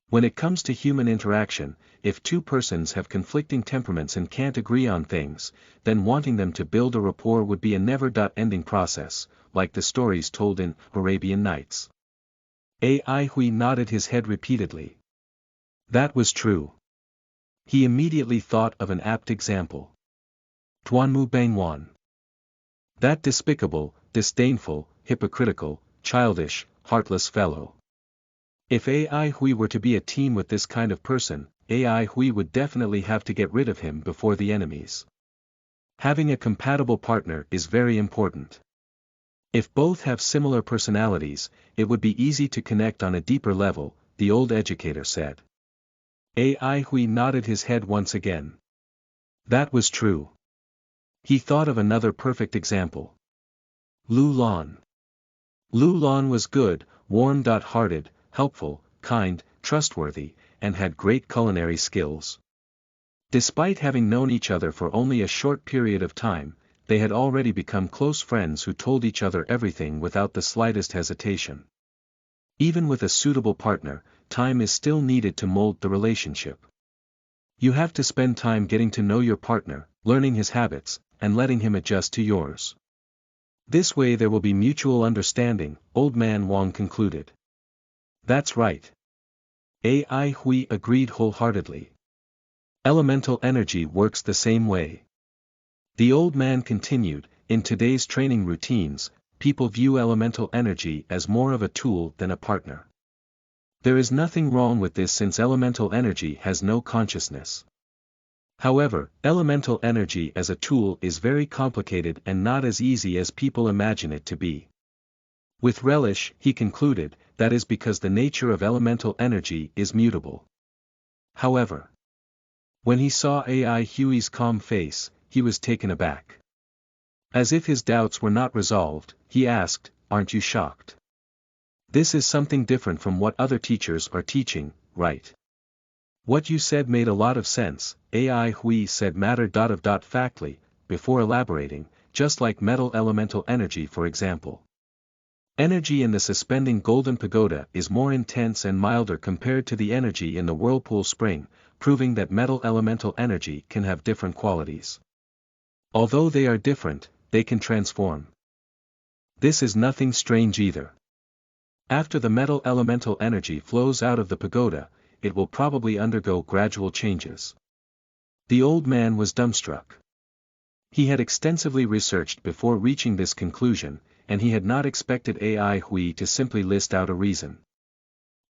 When it comes to human interaction, if 2 persons have conflicting temperaments and can't agree on things, then wanting them to build a rapport would be a never-ending process, like the stories told in Arabian Nights. Ai Hui nodded his head repeatedly. That was true. He immediately thought of an apt example. Tuanmu Bangwan. That despicable, disdainful, hypocritical, childish, heartless fellow. If Ai Hui were to be a team with this kind of person, Ai Hui would definitely have to get rid of him before the enemies. Having a compatible partner is very important. If both have similar personalities, it would be easy to connect on a deeper level, the old educator said. Ai Hui nodded his head once again. That was true. He thought of another perfect example. Lu Lan. Lu Lan was good, warm-hearted, helpful, kind, trustworthy, and had great culinary skills. Despite having known each other for only a short period of time, they had already become close friends who told each other everything without the slightest hesitation. Even with a suitable partner, time is still needed to mold the relationship. You have to spend time getting to know your partner, learning his habits, and letting him adjust to yours. This way there will be mutual understanding, Old Man Wang concluded. That's right. Ai Hui agreed wholeheartedly. Elemental energy works the same way. The old man continued, in today's training routines, people view elemental energy as more of a tool than a partner. There is nothing wrong with this since elemental energy has no consciousness. However, elemental energy as a tool is very complicated and not as easy as people imagine it to be. With relish, he concluded, that is because the nature of elemental energy is mutable. However, when he saw Ai Hui's calm face, he was taken aback. As if his doubts were not resolved, he asked, aren't you shocked? This is something different from what other teachers are teaching, right? What you said made a lot of sense, Ai Hui said matter-of-factly, before elaborating, just like metal elemental energy for example. Energy in the suspending golden pagoda is more intense and milder compared to the energy in the whirlpool spring, proving that metal elemental energy can have different qualities. Although they are different, they can transform. This is nothing strange either. After the metal elemental energy flows out of the pagoda, it will probably undergo gradual changes. The old man was dumbstruck. He had extensively researched before reaching this conclusion, and he had not expected AI Hui to simply list out a reason.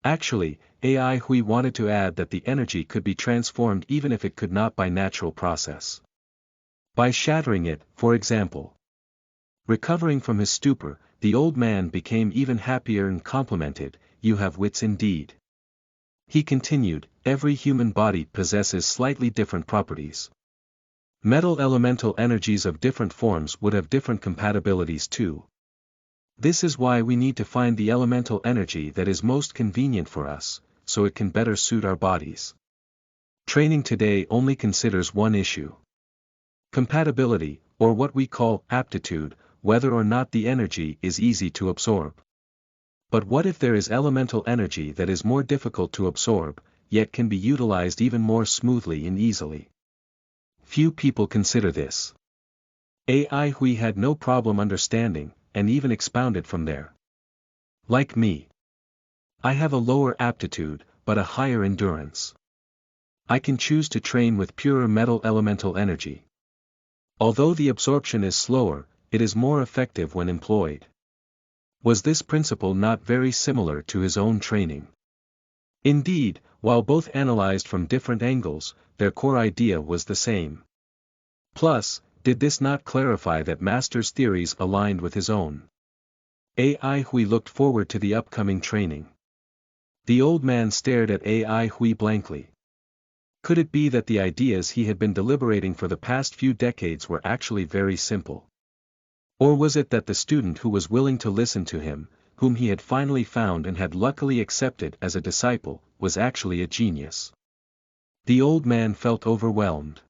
Actually, AI Hui wanted to add that the energy could be transformed even if it could not by natural process. By shattering it, for example. Recovering from his stupor, the old man became even happier and complimented, "You have wits indeed." He continued, "Every human body possesses slightly different properties. Metal elemental energies of different forms would have different compatibilities too. This is why we need to find the elemental energy that is most convenient for us, so it can better suit our bodies. Training today only considers one issue. Compatibility, or what we call aptitude, whether or not the energy is easy to absorb. But what if there is elemental energy that is more difficult to absorb, yet can be utilized even more smoothly and easily? Few people consider this. AI Hui had no problem understanding, and even expounded from there. Like me. I have a lower aptitude, but a higher endurance. I can choose to train with purer metal elemental energy. Although the absorption is slower, it is more effective when employed. Was this principle not very similar to his own training? Indeed, while both analyzed from different angles, their core idea was the same. Plus, did this not clarify that Master's theories aligned with his own? AI Hui looked forward to the upcoming training. The old man stared at AI Hui blankly. Could it be that the ideas he had been deliberating for the past few decades were actually very simple? Or was it that the student who was willing to listen to him, whom he had finally found and had luckily accepted as a disciple, was actually a genius? The old man felt overwhelmed.